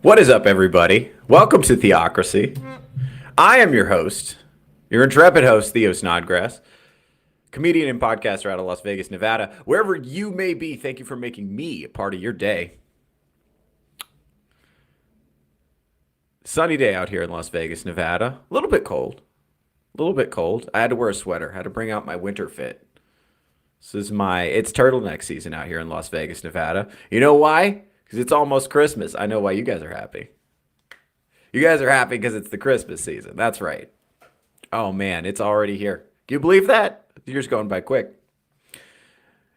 What is up, everybody? Welcome to Theocracy. I am your host, your intrepid host, Theo Snodgrass, comedian and podcaster out of Las Vegas, Nevada. Wherever you may be, thank you for making me a part of your day. Sunny day out here in Las Vegas, Nevada. A little bit cold. A little bit cold. I had to wear a sweater. I had to bring out my winter fit. It's turtleneck season out here in Las Vegas, Nevada. You know why? Because it's almost Christmas. I know why you guys are happy. You guys are happy because it's the Christmas season. That's right. Oh man, it's already here. Can you believe that? The year's going by quick. Did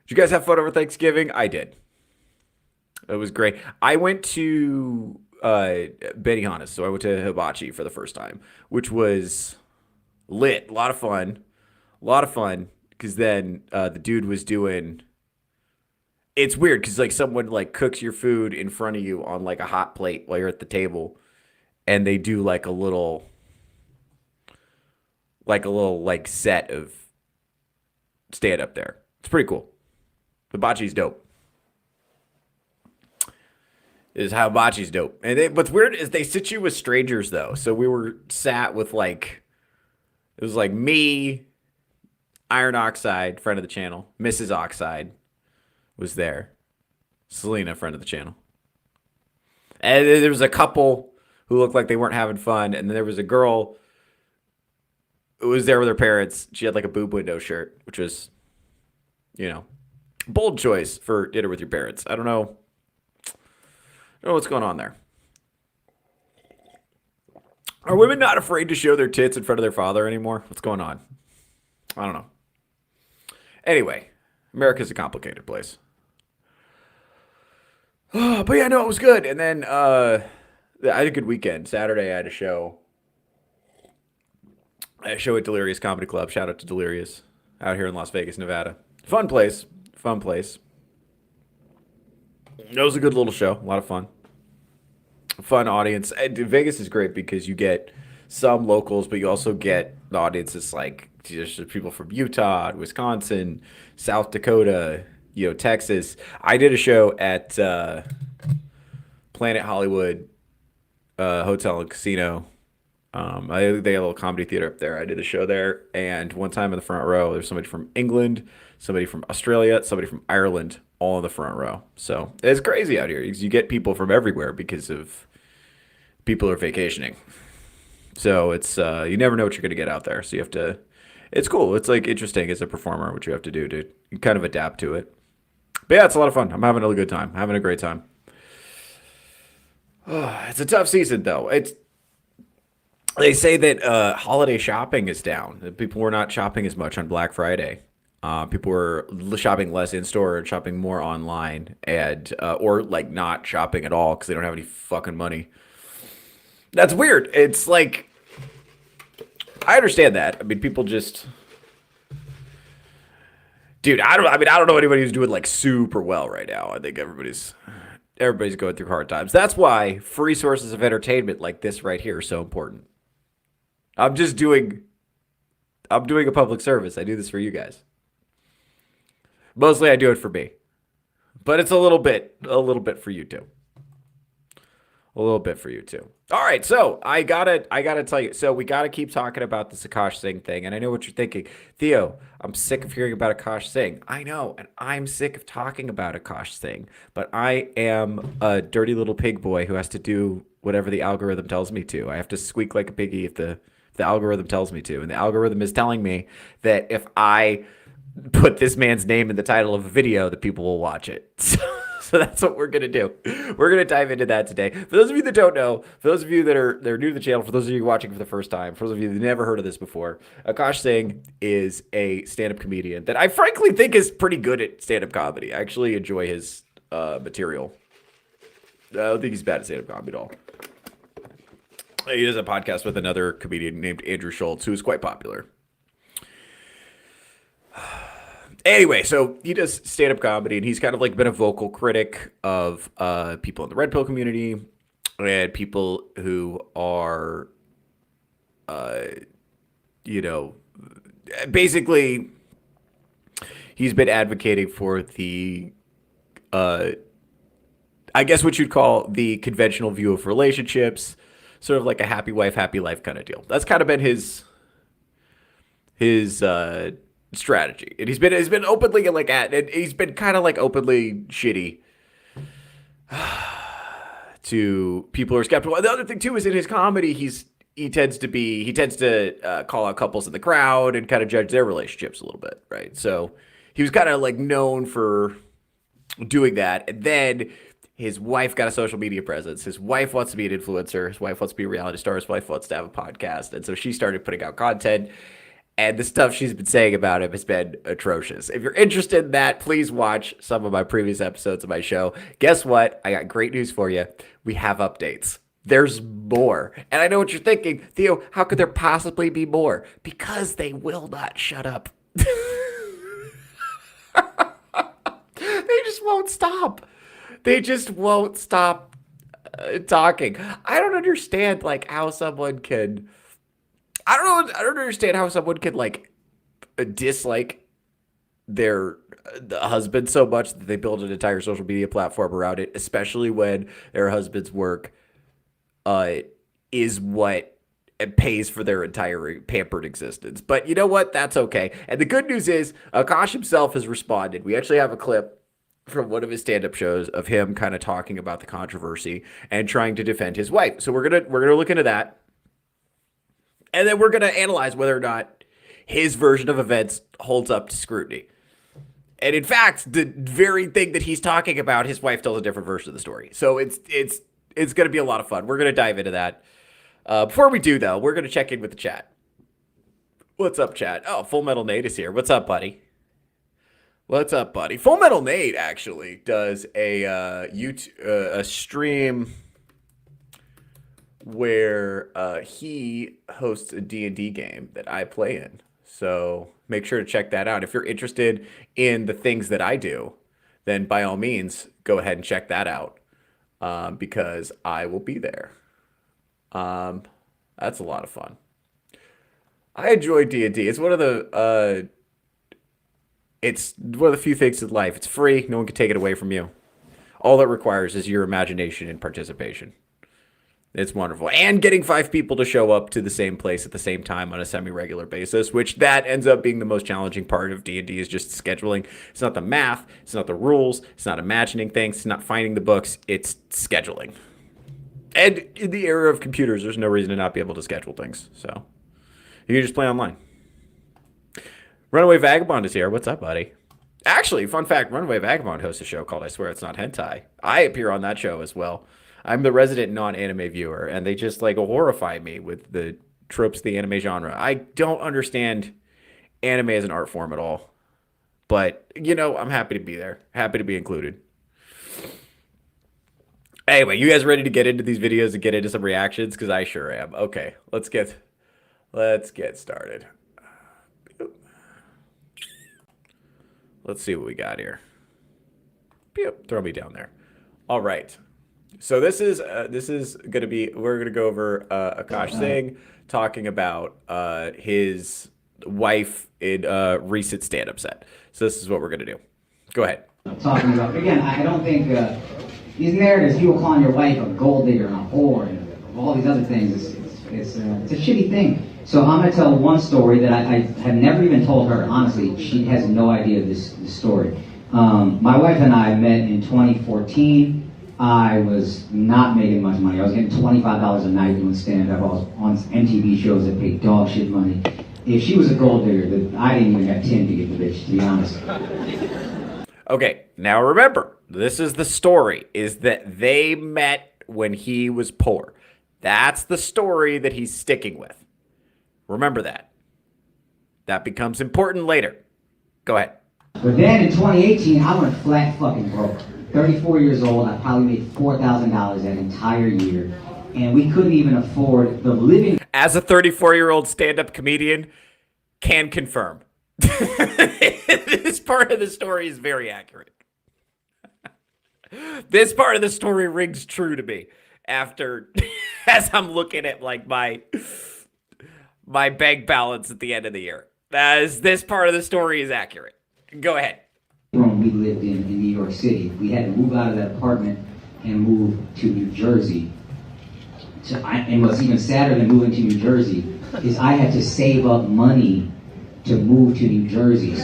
you guys have fun over Thanksgiving? I did. It was great. I went to Benihana's, so I went to Hibachi for the first time, which was lit. A lot of fun. A lot of fun. Because then the dude was doing. It's weird because like someone like cooks your food in front of you on like a hot plate while you're at the table, and they do like set of stand up there. It's pretty cool. Hibachi's dope. Hibachi's dope. And what's weird is they sit you with strangers though. So we were sat with like it was like me, Iron Oxide, friend of the channel, Mrs. Oxide was there, Selena, friend of the channel, and there was a couple who looked like they weren't having fun, and then there was a girl who was there with her parents. She had like a boob window shirt, which was, bold choice for dinner with your parents. I don't know what's going on there. Are women not afraid to show their tits in front of their father anymore? What's going on? I don't know. Anyway, America's a complicated place. But yeah, no, it was good. And then I had a good weekend. Saturday, I had a show. I had a show at Delirious Comedy Club. Shout out to Delirious out here in Las Vegas, Nevada. Fun place. Fun place. It was a good little show. A lot of fun. Fun audience. And Vegas is great because you get some locals, but you also get the audience that's like just people from Utah, Wisconsin, South Dakota, Texas. I did a show at Planet Hollywood Hotel and Casino. They have a little comedy theater up there. I did a show there, and one time in the front row, there's somebody from England, somebody from Australia, somebody from Ireland, all in the front row. So it's crazy out here. You get people from everywhere because of people are vacationing. So it's you never know what you're gonna get out there. So you have to. It's cool. It's like interesting as a performer what you have to do to kind of adapt to it. But yeah, it's a lot of fun. I'm having a good time. Having a great time. It's a tough season though. They say that holiday shopping is down. That people were not shopping as much on Black Friday. People were shopping less in store and shopping more online, and or like not shopping at all because they don't have any fucking money. That's weird. It's like I understand that. I mean, people just, dude. I don't know anybody who's doing like super well right now. I think everybody's going through hard times. That's why free sources of entertainment like this right here are so important. I'm doing a public service. I do this for you guys. Mostly I do it for me. But it's a little bit for you too. A little bit for you too. All right, so I gotta tell you. So we gotta keep talking about this AKAASH Singh thing, and I know what you're thinking, Theo. I'm sick of hearing about AKAASH Singh. I know, and I'm sick of talking about AKAASH Singh. But I am a dirty little pig boy who has to do whatever the algorithm tells me to. I have to squeak like a piggy if the algorithm tells me to, and the algorithm is telling me that if I put this man's name in the title of a video, that people will watch it. So that's what we're going to do. We're going to dive into that today. For those of you that don't know, for those of you that are new to the channel, for those of you watching for the first time, for those of you that never heard of this before, AKAASH Singh is a stand-up comedian that I frankly think is pretty good at stand-up comedy. I actually enjoy his material. I don't think he's bad at stand-up comedy at all. He does a podcast with another comedian named Andrew Schultz, who is quite popular. Anyway, so he does stand-up comedy, and he's kind of like been a vocal critic of people in the red pill community and people who are, basically, he's been advocating for the I guess what you'd call the conventional view of relationships, sort of like a happy wife, happy life kind of deal. That's kind of been his strategy, and he's been openly like and he's been kind of like openly shitty to people who are skeptical. And the other thing too is in his comedy, he tends to call out couples in the crowd and kind of judge their relationships a little bit, right? So he was kind of like known for doing that, and then his wife got a social media presence. His wife wants to be an influencer. His wife wants to be a reality star. His wife wants to have a podcast, and so she started putting out content. And the stuff she's been saying about him has been atrocious. If you're interested in that, please watch some of my previous episodes of my show. Guess what? I got great news for you. We have updates. There's more. And I know what you're thinking. Theo, how could there possibly be more? Because they will not shut up. They just won't stop. They just won't stop talking. I don't understand like how someone can... I don't understand how someone could like dislike the husband so much that they build an entire social media platform around it, especially when their husband's work is what pays for their entire pampered existence. But you know what? That's okay. And the good news is AKAASH himself has responded. We actually have a clip from one of his stand-up shows of him kind of talking about the controversy and trying to defend his wife. So we're gonna look into that. And then we're going to analyze whether or not his version of events holds up to scrutiny. And in fact, the very thing that he's talking about, his wife tells a different version of the story. So it's going to be a lot of fun. We're going to dive into that. Before we do, though, we're going to check in with the chat. What's up, chat? Oh, Full Metal Nate is here. What's up, buddy? What's up, buddy? Full Metal Nate actually does a stream where he hosts a D&D game that I play in. So make sure to check that out. If you're interested in the things that I do, then by all means, go ahead and check that out because I will be there. That's a lot of fun. I enjoy D&D. It's one of the few things in life. It's free. No one can take it away from you. All it requires is your imagination and participation. It's wonderful. And getting 5 people to show up to the same place at the same time on a semi-regular basis, which that ends up being the most challenging part of D&D is just scheduling. It's not the math. It's not the rules. It's not imagining things. It's not finding the books. It's scheduling. And in the era of computers, there's no reason to not be able to schedule things. So you can just play online. Runaway Vagabond is here. What's up, buddy? Actually, fun fact, Runaway Vagabond hosts a show called I Swear It's Not Hentai. I appear on that show as well. I'm the resident non-anime viewer, and they just like horrify me with the tropes of the anime genre. I don't understand anime as an art form at all. But, you know, I'm happy to be there. Happy to be included. Anyway, you guys ready to get into these videos and get into some reactions? Because I sure am. Okay, let's get started. Let's see what we got here. Yep, throw me down there. All right. So this is going to be, we're going to go over AKAASH Singh talking about his wife in a recent stand-up set. So this is what we're going to do. Go ahead. Talking about, again, I don't think these narratives, people calling your wife a gold digger and a whore and all these other things, it's a shitty thing. So I'm going to tell one story that I have never even told her. Honestly, she has no idea of this story. My wife and I met in 2014. I was not making much money. I was getting $25 a night doing stand-up. I was on MTV shows that paid dog shit money. If she was a gold digger, I didn't even have 10 to get the bitch, to be honest. Okay, now remember, this is the story, is that they met when he was poor. That's the story that he's sticking with. Remember that. That becomes important later. Go ahead. But then in 2018, I went flat fucking broke. 34 years old, I probably made $4,000 that entire year. And we couldn't even afford the living. As a 34-year-old stand-up comedian, can confirm. This part of the story is very accurate. This part of the story rings true to me after, as I'm looking at like my bank balance at the end of the year. This part of the story is accurate. Go ahead. We lived in New York City. We had to move out of that apartment and move to New Jersey. And what's even sadder than moving to New Jersey is I had to save up money to move to New Jersey.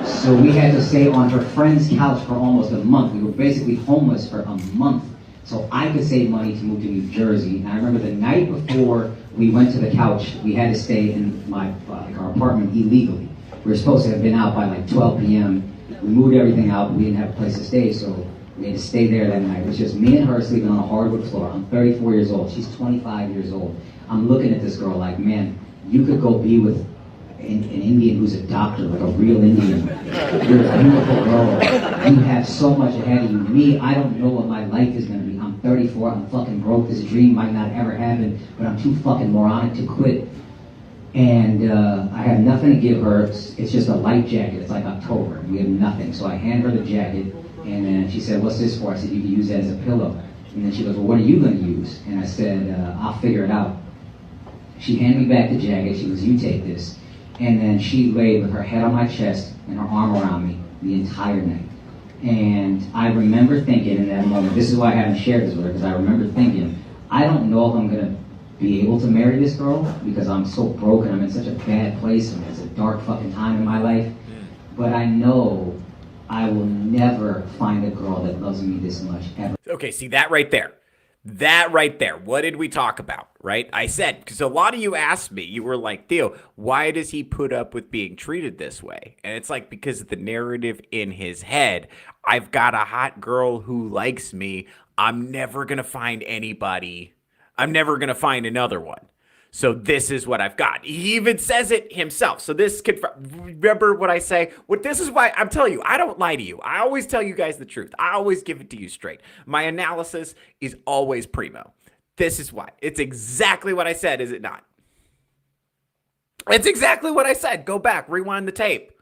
So we had to stay on her friend's couch for almost a month. We were basically homeless for a month. So I could save money to move to New Jersey. And I remember the night before we went to the couch, we had to stay in our apartment illegally. We were supposed to have been out by like 12 p.m. We moved everything out, but we didn't have a place to stay, so we had to stay there that night. It was just me and her sleeping on a hardwood floor. I'm 34 years old. She's 25 years old. I'm looking at this girl like, man, you could go be with an Indian who's a doctor, like a real Indian. You're a beautiful girl. You have so much ahead of you. Me, I don't know what my life is going to be. I'm 34. I'm fucking broke. This dream might not ever happen, but I'm too fucking moronic to quit. And I have nothing to give her. It's just a light jacket. It's like October. We have nothing. So I hand her the jacket, and then she said, what's this for? I said, you can use it as a pillow. And then she goes, well, what are you going to use? And I said, I'll figure it out. She handed me back the jacket. She goes, you take this. And then she laid with her head on my chest and her arm around me the entire night. And I remember thinking in that moment, this is why I haven't shared this with her, because I remember thinking, I don't know if I'm going to be able to marry this girl because I'm so broken. I'm in such a bad place and it's a dark fucking time in my life. But I know I will never find a girl that loves me this much ever. Okay, see that right there. That right there. What did we talk about, right? I said, because a lot of you asked me, you were like, Theo, why does he put up with being treated this way? And it's like, because of the narrative in his head. I've got a hot girl who likes me. I'm never going to find anybody. I'm never going to find another one. So this is what I've got. He even says it himself. So this could, remember what I say? This is why I'm telling you, I don't lie to you. I always tell you guys the truth. I always give it to you straight. My analysis is always primo. This is why. It's exactly what I said, is it not? It's exactly what I said. Go back, rewind the tape.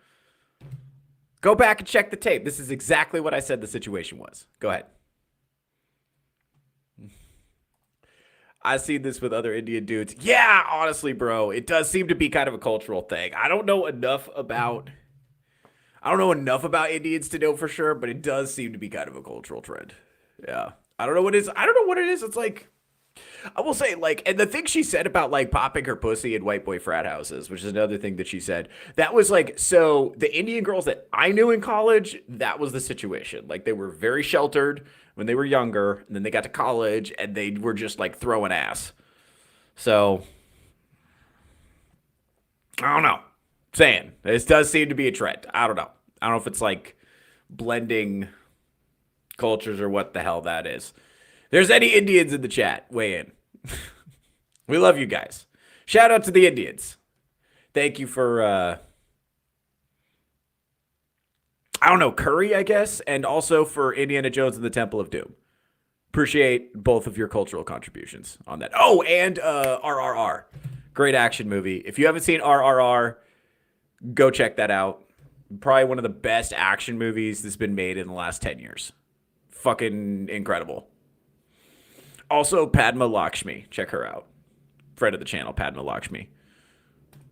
Go back and check the tape. This is exactly what I said the situation was. Go ahead. I see this with other Indian dudes. Yeah, honestly, bro, it does seem to be kind of a cultural thing. I don't know enough about Indians to know for sure, but it does seem to be kind of a cultural trend. Yeah. I don't know what it is. It's like, I will say, like, and the thing she said about, like, popping her pussy in white boy frat houses, which is another thing that she said, that was, like, so the Indian girls that I knew in college, that was the situation. Like, they were very sheltered when they were younger, and then they got to college, and they were just, like, throwing ass. So, I don't know. Saying, this does seem to be a trend. I don't know. I don't know if it's, like, blending cultures or what the hell that is. There's any Indians in the chat, weigh in. We love you guys. Shout out to the Indians. Thank you for, I don't know, curry, I guess, and also for Indiana Jones and the Temple of Doom. Appreciate both of your cultural contributions on that. Oh, and RRR. Great action movie. If you haven't seen RRR, go check that out. Probably one of the best action movies that's been made in the last 10 years. Fucking incredible. Also, Padma Lakshmi. Check her out. Friend of the channel, Padma Lakshmi.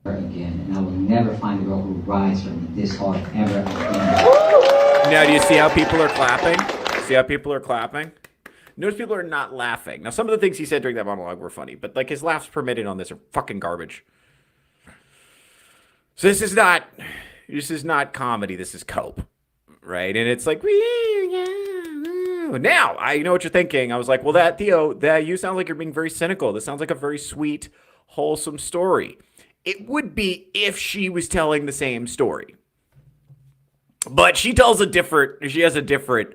Again, and I will never find a girl who rides for me this hard ever again. Now, do you see how people are clapping? See how people are clapping? Notice people are not laughing. Now, some of the things he said during that monologue were funny, but like his laughs permitted on this are fucking garbage. So this is not comedy. This is cope, right? And it's like, now I know what you're thinking. I was like, well, Theo, you sound like you're being very cynical. This sounds like a very sweet, wholesome story. It would be if she was telling the same story. But she has a different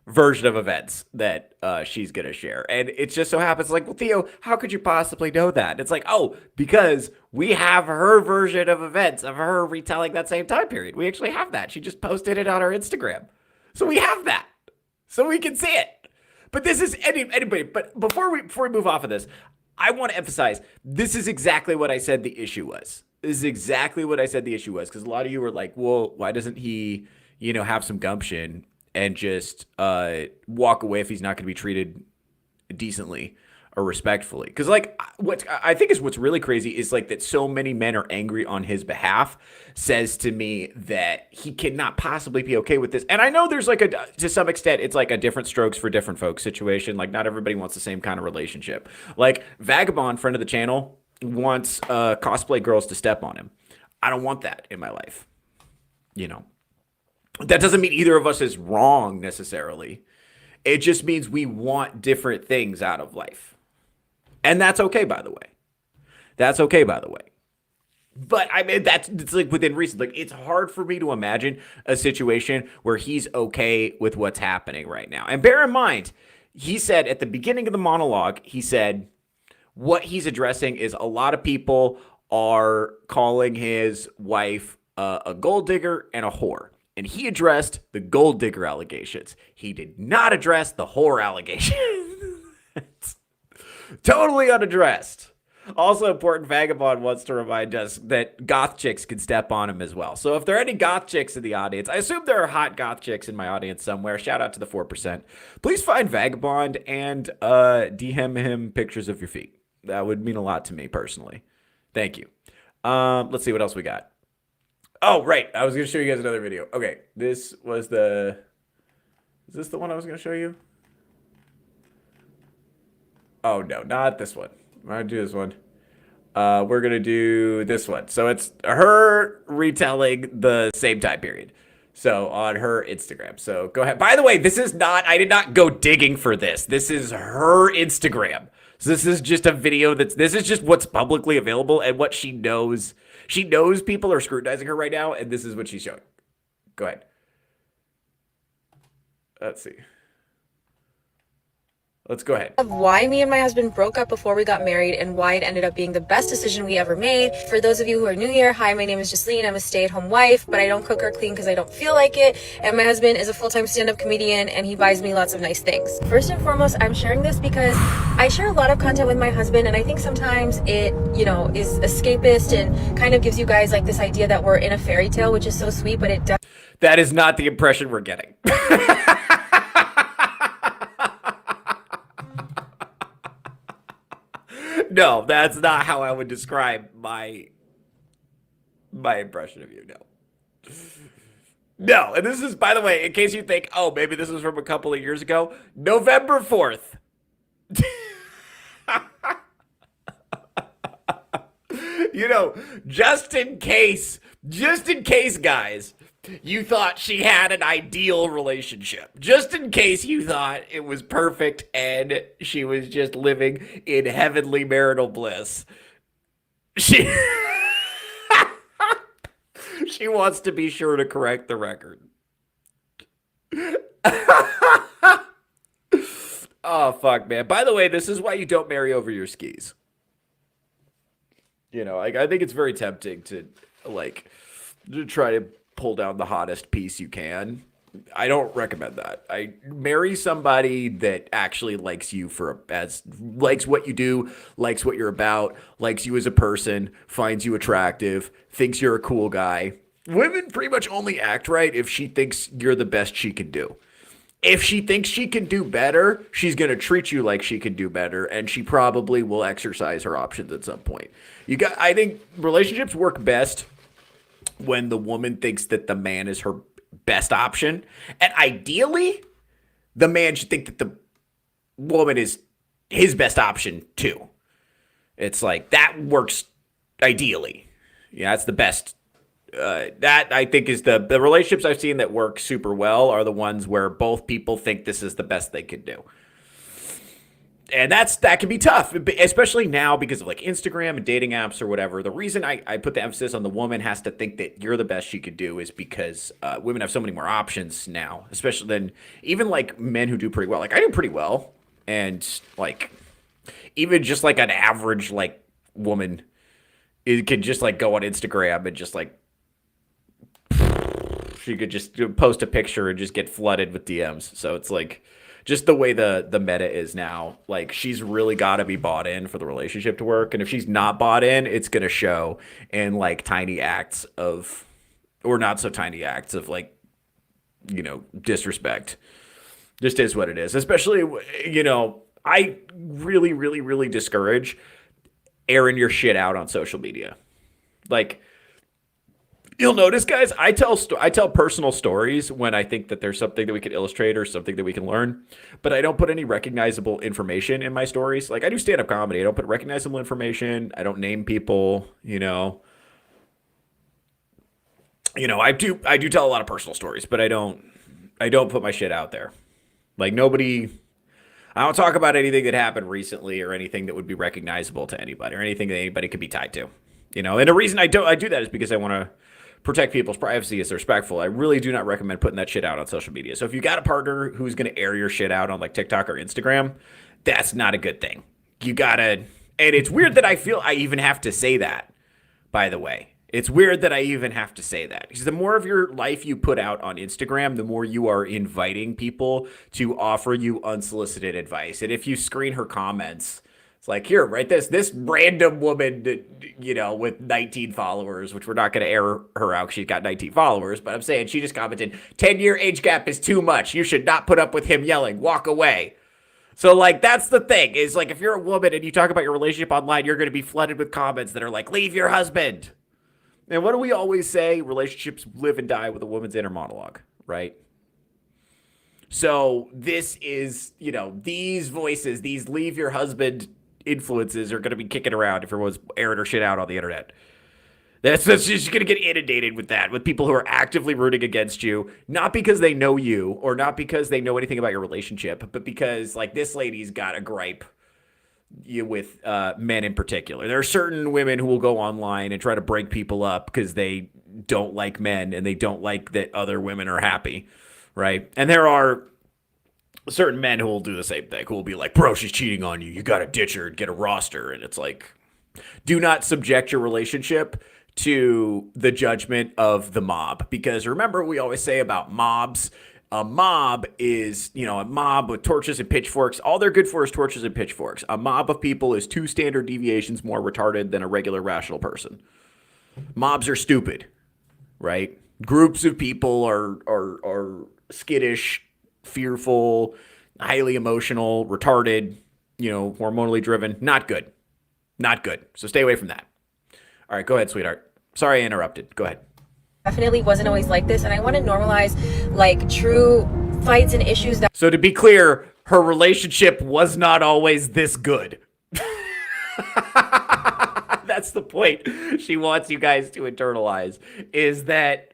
version of events that she's going to share. And it just so happens like, well, Theo, how could you possibly know that? It's like, oh, because we have her version of events of her retelling that same time period. We actually have that. She just posted it on her Instagram. So we have that. So we can see it. But this is anybody. But before we move off of this, I want to emphasize, this is exactly what I said the issue was. This is exactly what I said the issue was. Because a lot of you were like, well, why doesn't he, have some gumption and just walk away if he's not going to be treated decently or respectfully. Because like what I think is what's really crazy is like that so many men are angry on his behalf says to me that he cannot possibly be okay with this. And I know there's like to some extent it's like a different strokes for different folks situation. Like not everybody wants the same kind of relationship. Like Vagabond, friend of the channel, wants cosplay girls to step on him. I don't want that in my life. You know, that doesn't mean either of us is wrong necessarily. It just means we want different things out of life. And that's okay, by the way. That's okay, by the way. But I mean, it's like within reason. Like, it's hard for me to imagine a situation where he's okay with what's happening right now. And bear in mind, he said at the beginning of the monologue, he said what he's addressing is a lot of people are calling his wife a gold digger and a whore. And he addressed the gold digger allegations. He did not address the whore allegations. Totally unaddressed. Also important, Vagabond wants to remind us that goth chicks can step on him as well. So if there are any goth chicks in the audience, I assume there are hot goth chicks in my audience somewhere. Shout out to the 4%. Please find Vagabond and DM him pictures of your feet. That would mean a lot to me personally. Thank you. Let's see what else we got. Oh, right. I was going to show you guys another video. Okay. This was is this the one I was going to show you? Oh, no, not this one. I'm going to do this one. We're going to do this one. So it's her retelling the same time period. So on her Instagram. So go ahead. By the way, I did not go digging for this. This is her Instagram. So this is just a video this is just what's publicly available and what she knows. She knows people are scrutinizing her right now, and this is what she's showing. Go ahead. Let's see. Let's go ahead. Of why me and my husband broke up before we got married and why it ended up being the best decision we ever made. For those of you who are new here, hi, my name is Jasleen. I'm a stay-at-home wife, but I don't cook or clean because I don't feel like it. And my husband is a full-time stand-up comedian and he buys me lots of nice things. First and foremost, I'm sharing this because I share a lot of content with my husband and I think sometimes it, is escapist and kind of gives you guys like this idea that we're in a fairy tale, which is so sweet, but it does. That is not the impression we're getting. No, that's not how I would describe my impression of you. No, and this is, by the way, in case you think, oh, maybe this was from a couple of years ago, November 4th. Just in case, guys, you thought she had an ideal relationship. Just in case you thought it was perfect and she was just living in heavenly marital bliss. She wants to be sure to correct the record. Oh, fuck, man. By the way, this is why you don't marry over your skis. I think it's very tempting to try to pull down the hottest piece you can. I don't recommend that. I marry somebody that actually likes you likes what you do, likes what you're about, likes you as a person, finds you attractive, thinks you're a cool guy. Women pretty much only act right if she thinks you're the best she can do. If she thinks she can do better, she's going to treat you like she can do better, and she probably will exercise her options at some point. I think relationships work best when the woman thinks that the man is her best option. And ideally, the man should think that the woman is his best option too. It's like, that works ideally. Yeah, that's the best. That I think is the relationships I've seen that work super well are the ones where both people think this is the best they could do. And that can be tough, especially now because of like Instagram and dating apps or whatever. The reason I put the emphasis on the woman has to think that you're the best she could do is because women have so many more options now, especially than even like men who do pretty well. Like I do pretty well. And like even just like an average like woman could just like go on Instagram and just like she could just post a picture and just get flooded with DMs. So it's like just the way the meta is now, like she's really got to be bought in for the relationship to work. And if she's not bought in, it's going to show in like tiny acts of, or not so tiny acts of like, disrespect. Just is what it is. Especially, I really, really, really discourage airing your shit out on social media. Like, you'll notice, guys, I tell personal stories when I think that there's something that we can illustrate or something that we can learn, but I don't put any recognizable information in my stories. Like, I do stand-up comedy. I don't put recognizable information. I don't name people, you know. I do tell a lot of personal stories, but I don't put my shit out there. Like, nobody, I don't talk about anything that happened recently or anything that would be recognizable to anybody or anything that anybody could be tied to. And the reason I do that is because I want to protect people's privacy as respectful. I really do not recommend putting that shit out on social media. So if you got a partner who's going to air your shit out on like TikTok or Instagram, that's not a good thing. You gotta, and it's weird that I feel I even have to say that, by the way. It's weird that I even have to say that, because the more of your life you put out on Instagram, the more you are inviting people to offer you unsolicited advice. And if you screen her comments, it's like, here, write this random woman, with 19 followers, which we're not going to air her out because she's got 19 followers. But I'm saying she just commented, 10-year age gap is too much. You should not put up with him yelling. Walk away. So, like, that's the thing is, like, if you're a woman and you talk about your relationship online, you're going to be flooded with comments that are like, leave your husband. And what do we always say? Relationships live and die with a woman's inner monologue, right? So this is, these voices, these leave your husband influences are going to be kicking around if everyone's airing her shit out on the internet. That's just going to get inundated with that, with people who are actively rooting against you, not because they know you or not because they know anything about your relationship, but because, like, this lady's got a gripe with men in particular. There are certain women who will go online and try to break people up because they don't like men and they don't like that other women are happy, right? And there are certain men who will do the same thing, who will be like, bro, she's cheating on you. You got to ditch her and get a roster. And it's like, do not subject your relationship to the judgment of the mob. Because remember, we always say about mobs, a mob is, a mob with torches and pitchforks. All they're good for is torches and pitchforks. A mob of people is 2 standard deviations more retarded than a regular rational person. Mobs are stupid, right? Groups of people are skittish, fearful, highly emotional, retarded, hormonally driven. Not good. Not good. So stay away from that. All right, go ahead, sweetheart. Sorry I interrupted. Go ahead. Definitely wasn't always like this, and I want to normalize like true fights and issues that. So to be clear, her relationship was not always this good. That's the point she wants you guys to internalize, is that,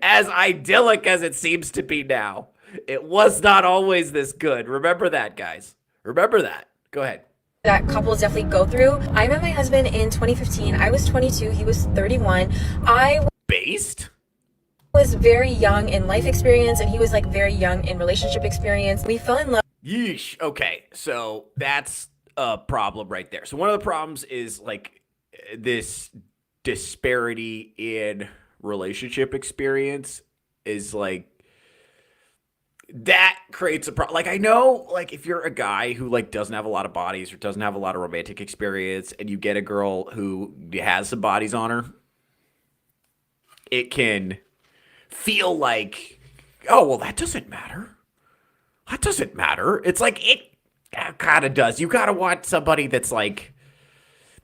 as idyllic as it seems to be now, it was not always this good. Remember that, guys. Remember that. Go ahead. That couples definitely go through. I met my husband in 2015. I was 22. He was 31. I was very young in life experience, and he was like very young in relationship experience. We fell in love. Yeesh. Okay, so that's a problem right there. So one of the problems is like this disparity in relationship experience is like, that creates a problem. Like, I know, like, if you're a guy who like doesn't have a lot of bodies or doesn't have a lot of romantic experience, and you get a girl who has some bodies on her, it can feel like, oh, well, that doesn't matter. That doesn't matter. It's like, it kind of does. You gotta want somebody that's like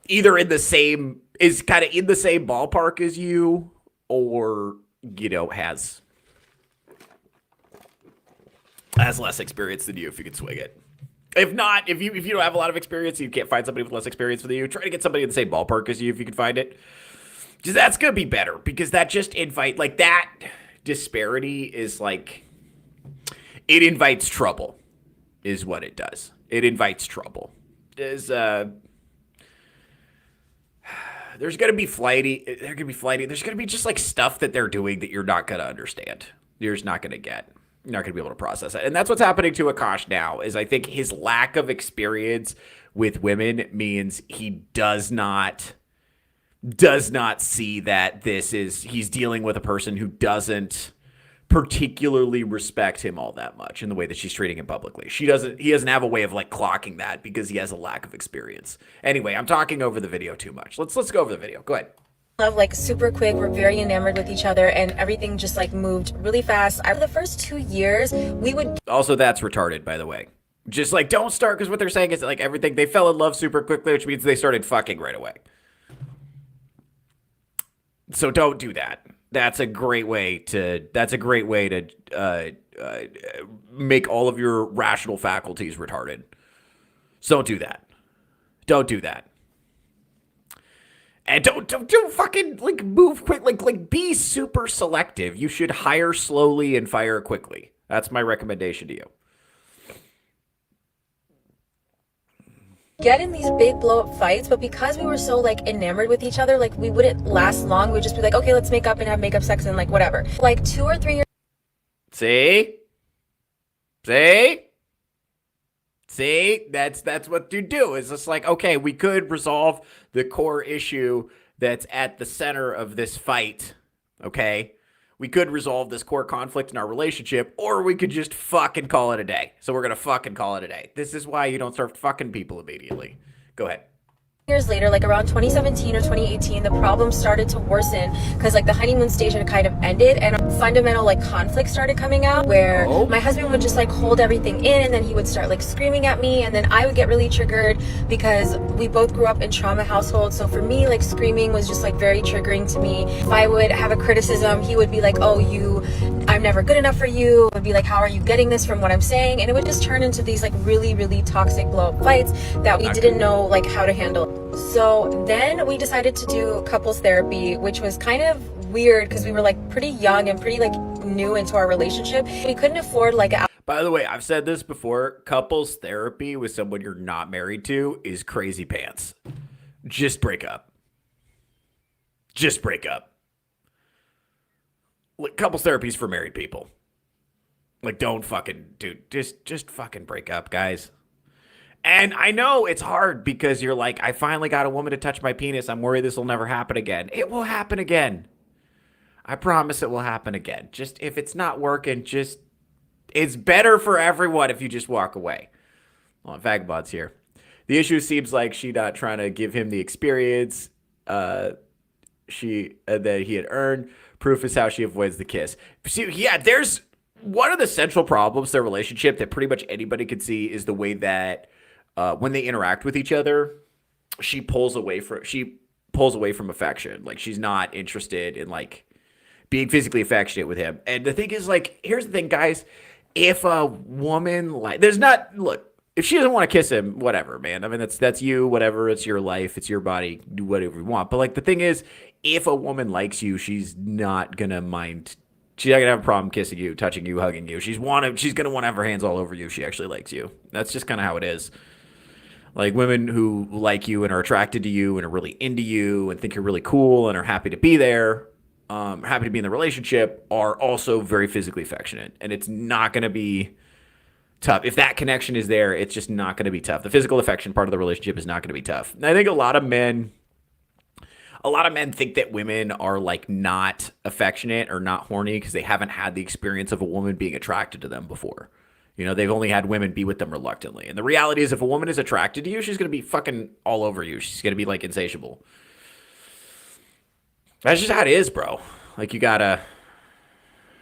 either is kind of in the same ballpark as you, or has less experience than you, if you can swing it. If not, if you don't have a lot of experience, you can't find somebody with less experience than you, try to get somebody in the same ballpark as you if you can find it. Because that's going to be better, because that just that disparity is like, it invites trouble, is what it does. It invites trouble. There's going to be flighty. There's going to be just like stuff that they're doing that you're not going to understand. You're just not going to get. You're not going to be able to process it. And that's what's happening to AKAASH now, is I think his lack of experience with women means he does not see that he's dealing with a person who doesn't particularly respect him all that much in the way that she's treating him publicly. He doesn't have a way of like clocking that because he has a lack of experience. Anyway, I'm talking over the video too much. Let's go over the video. Go ahead. love like super quick. We're very enamored with each other, and everything just like moved really fast. For the first 2 years, we would Also, that's retarded, by the way. Just like don't start, because what they're saying is like everything, they fell in love super quickly, which means they started fucking right away. So don't do that. That's a great way to make all of your rational faculties retarded. So don't do that. Don't do that. And don't fucking like move quick. Like be super selective. You should hire slowly and fire quickly. That's my recommendation to you. get in these big blow up fights, but because we were so like enamored with each other, like we wouldn't last long. We'd just be like, okay, let's make up and have makeup sex and like whatever. Like 2 or 3 years. See, that's what you do. It's just like, okay, we could resolve the core issue that's at the center of this fight. Okay, we could resolve this core conflict in our relationship, or we could just fucking call it a day. So we're gonna fucking call it a day. This is why you don't start fucking people immediately. Go ahead. Years later, like around 2017 or 2018, the problem started to worsen because like the honeymoon stage had kind of ended and fundamental like conflict started coming out where my husband would just like hold everything in, and then he would start like screaming at me, and then I would get really triggered because we both grew up in trauma households. So for me, like screaming was just like very triggering to me. If I would have a criticism, he would be like, oh, I'm never good enough for you. It would be like, how are you getting this from what I'm saying? And it would just turn into these like really, really toxic blow up fights that we didn't know like how to handle. So then we decided to do couples therapy, which was kind of weird because we were like pretty young and pretty like new into our relationship. We couldn't afford like a. By the way, I've said this before, couples therapy with someone you're not married to is crazy pants. Just break up. Just break up. Like, couples therapy is for married people. Like, don't fucking, dude, just fucking break up, guys. And I know it's hard because you're like, I finally got a woman to touch my penis. I'm worried this will never happen again. It will happen again. I promise it will happen again. Just if it's not working, it's better for everyone if you just walk away. Well, Vagabond's here. The issue seems like she not trying to give him the experience that he had earned. Proof is how she avoids the kiss. See, yeah, there's one of the central problems to their relationship that pretty much anybody could see is the way that when they interact with each other, she pulls away from affection. Like, she's not interested in like being physically affectionate with him. And the thing is, like, here's the thing, guys. If a woman if she doesn't want to kiss him, whatever, man. I mean, that's you, whatever. It's your life. It's your body. Do whatever you want. But like, the thing is, if a woman likes you, she's not gonna mind. She's not gonna have a problem kissing you, touching you, hugging you. She's gonna want to have her hands all over you if she actually likes you. That's just kind of how it is. Like, women who like you and are attracted to you and are really into you and think you're really cool and are happy to be there, happy to be in the relationship, are also very physically affectionate. And it's not gonna be tough. If that connection is there, it's just not going to be tough. The physical affection part of the relationship is not going to be tough. And I think a lot of men think that women are like not affectionate or not horny because they haven't had the experience of a woman being attracted to them before. You know, they've only had women be with them reluctantly. And the reality is, if a woman is attracted to you, she's going to be fucking all over you. She's going to be like insatiable. That's just how it is, bro. Like, you gotta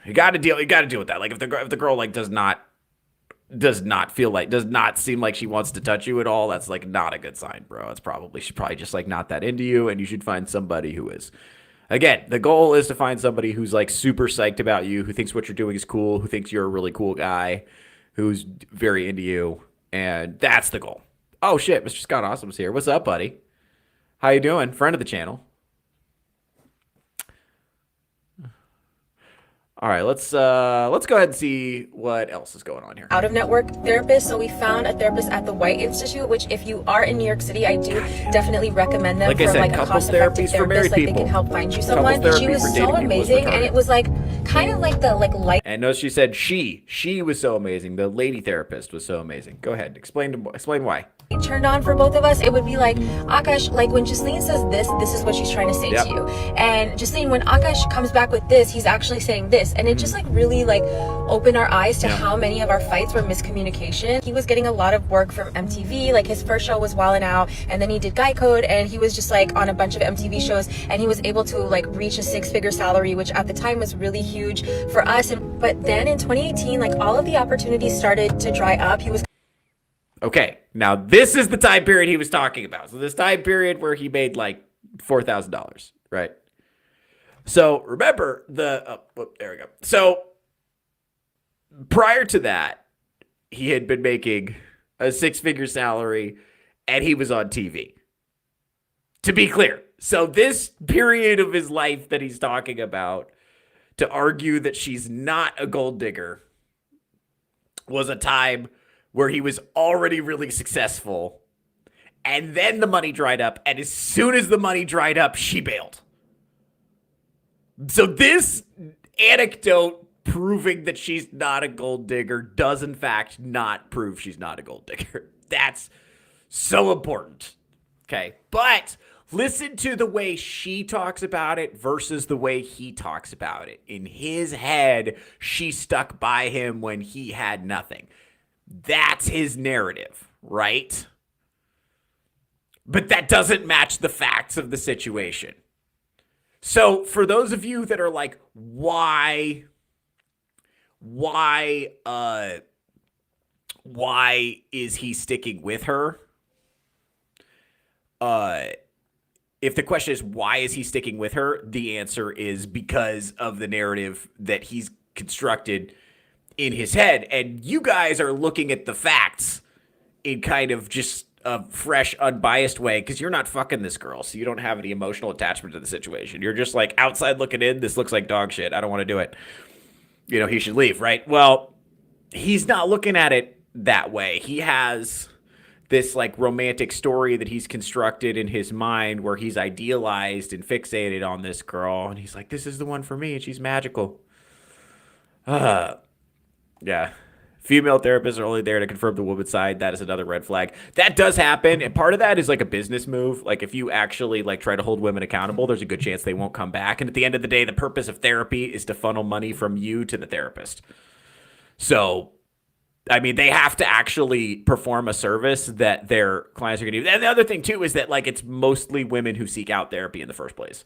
deal with that. Like, if the girl like does not seem like she wants to touch you at all, that's like not a good sign, bro. She's probably just like not that into you, and you should find somebody who is. Again, the goal is to find somebody who's like super psyched about you, who thinks what you're doing is cool, who thinks you're a really cool guy, who's very into you, and that's the goal. Oh shit, Mr. Scott Awesome's here. What's up, buddy? How you doing? Friend of the channel. All right, let's go ahead and see what else is going on here. Out of network therapist. So we found a therapist at the White Institute, which if you are in New York City, I do definitely recommend them for like a cost-effective therapist. Like, they can help find you someone. She was so amazing, and it was like kind of like the like light. And notice she said she was so amazing. The lady therapist was so amazing. Go ahead, explain why. turned on for both of us, it would be like, Akash, like when Jasleen says this is what she's trying to say to you. And Jasleen, when Akash comes back with this, he's actually saying this. And it just like really like opened our eyes to how many of our fights were miscommunication. He was getting a lot of work from MTV. Like his first show was Wildin' Out, and then he did Guy Code, and he was just like on a bunch of MTV shows, and he was able to like reach a 6-figure salary, which at the time was really huge for us. But then in 2018, like all of the opportunities started to dry up. He was Okay, now this is the time period he was talking about. So this time period where he made like $4,000, right? So remember there we go. So prior to that, he had been making a 6-figure salary and he was on TV. To be clear. So this period of his life that he's talking about to argue that she's not a gold digger was a time where he was already really successful, and then the money dried up, and as soon as the money dried up, she bailed. So this anecdote proving that she's not a gold digger does in fact not prove she's not a gold digger. That's so important. Okay, but listen to the way she talks about it versus the way he talks about it. In his head, she stuck by him when he had nothing. That's his narrative, right? But that doesn't match the facts of the situation. So for those of you that are like, why is he sticking with her? If the question is why is he sticking with her, the answer is because of the narrative that he's constructed in his head. And you guys are looking at the facts in kind of just a fresh, unbiased way because you're not fucking this girl, so you don't have any emotional attachment to the situation. You're just like outside looking in, this looks like dog shit. I don't want to do it. You know, he should leave, right? Well, he's not looking at it that way. He has this like romantic story that he's constructed in his mind where he's idealized and fixated on this girl. And he's like, this is the one for me and she's magical. Yeah. Female therapists are only there to confirm the woman's side. That is another red flag. That does happen. And part of that is like a business move. Like if you actually like try to hold women accountable, there's a good chance they won't come back. And at the end of the day, the purpose of therapy is to funnel money from you to the therapist. So, I mean, they have to actually perform a service that their clients are going to do. And the other thing too is that like it's mostly women who seek out therapy in the first place.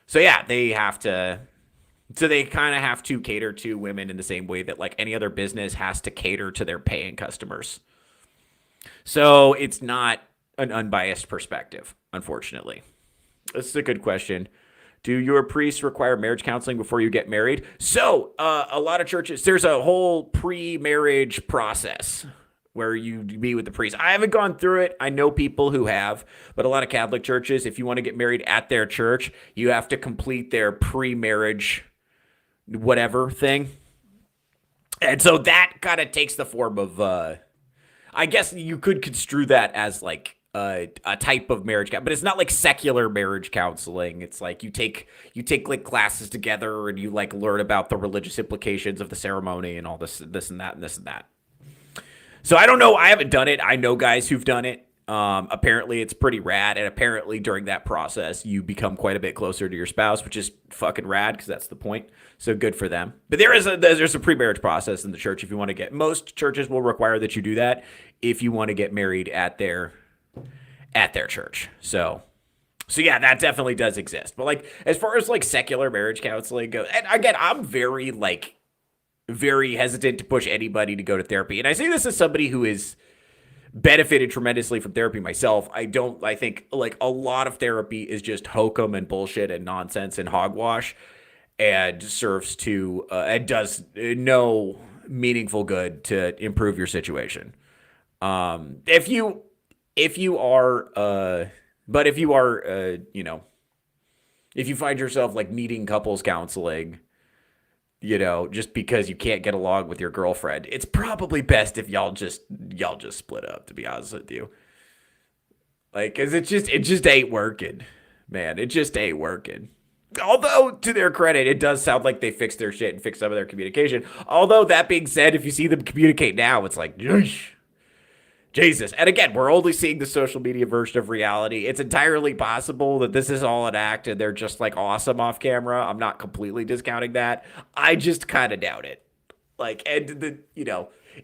So yeah, they have to... So they kind of have to cater to women in the same way that like any other business has to cater to their paying customers. So it's not an unbiased perspective, unfortunately. This is a good question. Do your priests require marriage counseling before you get married? So a lot of churches, there's a whole pre-marriage process where you meet with the priest. I haven't gone through it. I know people who have, but a lot of Catholic churches, if you want to get married at their church, you have to complete their pre-marriage whatever thing. And so that kind of takes the form of, I guess you could construe that as like a type of marriage, but it's not like secular marriage counseling. It's like you take like classes together and you like learn about the religious implications of the ceremony and all this and that and this and that. So I don't know. I haven't done it. I know guys who've done it. Apparently it's pretty rad. And apparently during that process, you become quite a bit closer to your spouse, which is fucking rad because that's the point. So good for them. But there's a pre-marriage process in the church if you want to get, most churches will require that you do that if you want to get married at their church. So yeah, that definitely does exist. But like, as far as like secular marriage counseling goes, and again, I'm very hesitant to push anybody to go to therapy. And I say this as somebody who is benefited tremendously from therapy myself. I think like a lot of therapy is just hokum and bullshit and nonsense and hogwash and serves to, and does no meaningful good to improve your situation. If you are, you know, if you find yourself like needing couples counseling, you know, just because you can't get along with your girlfriend, it's probably best if y'all just split up, to be honest with you. Like, cause it just ain't working, man. It just ain't working. Although, to their credit, it does sound like they fixed their shit and fixed some of their communication. Although, that being said, if you see them communicate now, it's like, yeesh. Jesus. And again, we're only seeing the social media version of reality. It's entirely possible that this is all an act and they're just like awesome off camera. I'm not completely discounting that. I just kind of doubt it. Like, and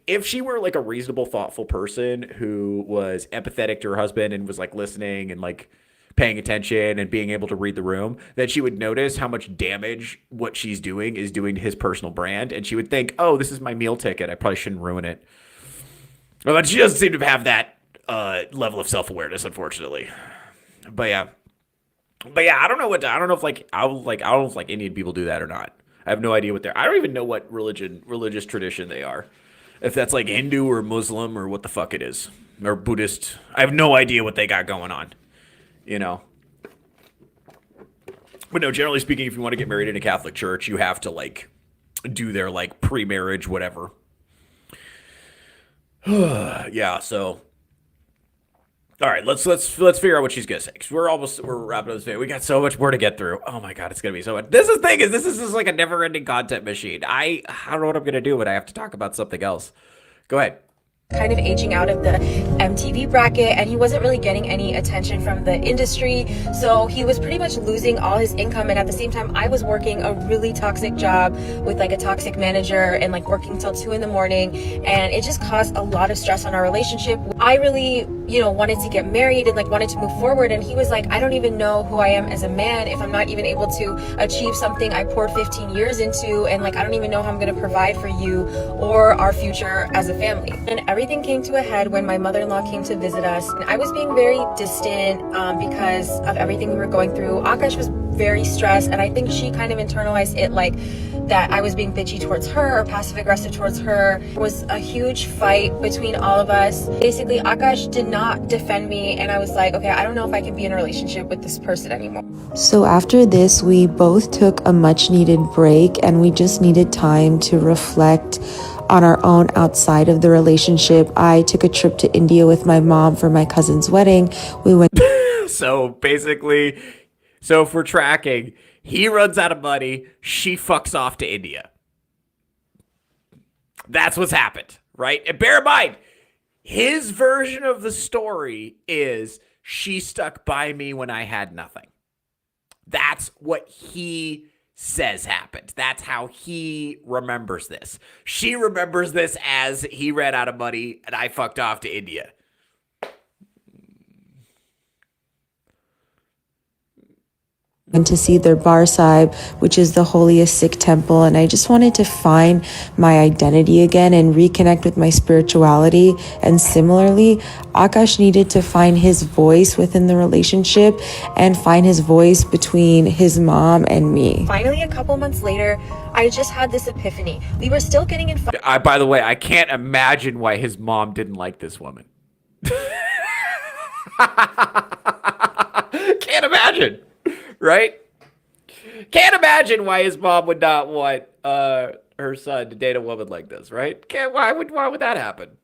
if she were like a reasonable, thoughtful person who was empathetic to her husband and was like listening and like paying attention and being able to read the room, that she would notice how much damage what she's doing is doing to his personal brand. And she would think, oh, this is my meal ticket. I probably shouldn't ruin it. But she doesn't seem to have that level of self-awareness, unfortunately. But yeah, I don't know if Indian people do that or not. I have no idea I don't even know what religious tradition they are. If that's like Hindu or Muslim or what the fuck it is, or Buddhist. I have no idea what they got going on. But no, generally speaking, if you want to get married in a Catholic church, you have to like do their like pre-marriage whatever. Yeah, so all right, let's figure out what she's gonna say. 'Cause we're wrapping up this video. We got so much more to get through. Oh my god, it's gonna be so much. This is just like a never-ending content machine. I don't know what I'm gonna do, but I have to talk about something else. Go ahead. Kind of aging out of the MTV bracket, and he wasn't really getting any attention from the industry, so he was pretty much losing all his income. And at the same time, I was working a really toxic job with like a toxic manager and like working till 2 a.m, and it just caused a lot of stress on our relationship. I really wanted to get married and like wanted to move forward, and he was like, I don't even know who I am as a man if I'm not even able to achieve something I poured 15 years into, and like I don't even know how I'm going to provide for you or our future as a family. And everything came to a head when my mother-in-law came to visit us, and I was being very distant because of everything we were going through. Akash was very stressed, and I think she kind of internalized it like that I was being bitchy towards her or passive aggressive towards her. It was a huge fight between all of us. Basically, Akash did not defend me, and I was like, okay, I don't know if I can be in a relationship with this person anymore. So after this, we both took a much needed break, and we just needed time to reflect on our own outside of the relationship. I took a trip to India with my mom for my cousin's wedding. We went So basically, if we're tracking, he runs out of money, she fucks off to India. That's what's happened, right? And bear in mind, his version of the story is she stuck by me when I had nothing. That's what he says happened. That's how he remembers this. She remembers this as he ran out of money and I fucked off to India. went to see their Bar Sahib, which is the holiest Sikh temple, and I just wanted to find my identity again and reconnect with my spirituality. And similarly, Akash needed to find his voice within the relationship and find his voice between his mom and me. Finally, a couple months later, I just had this epiphany. We were still getting in fights. By the way, I can't imagine why his mom didn't like this woman. Can't imagine. Right? Can't imagine why his mom would not want her son to date a woman like this, right? Why would that happen?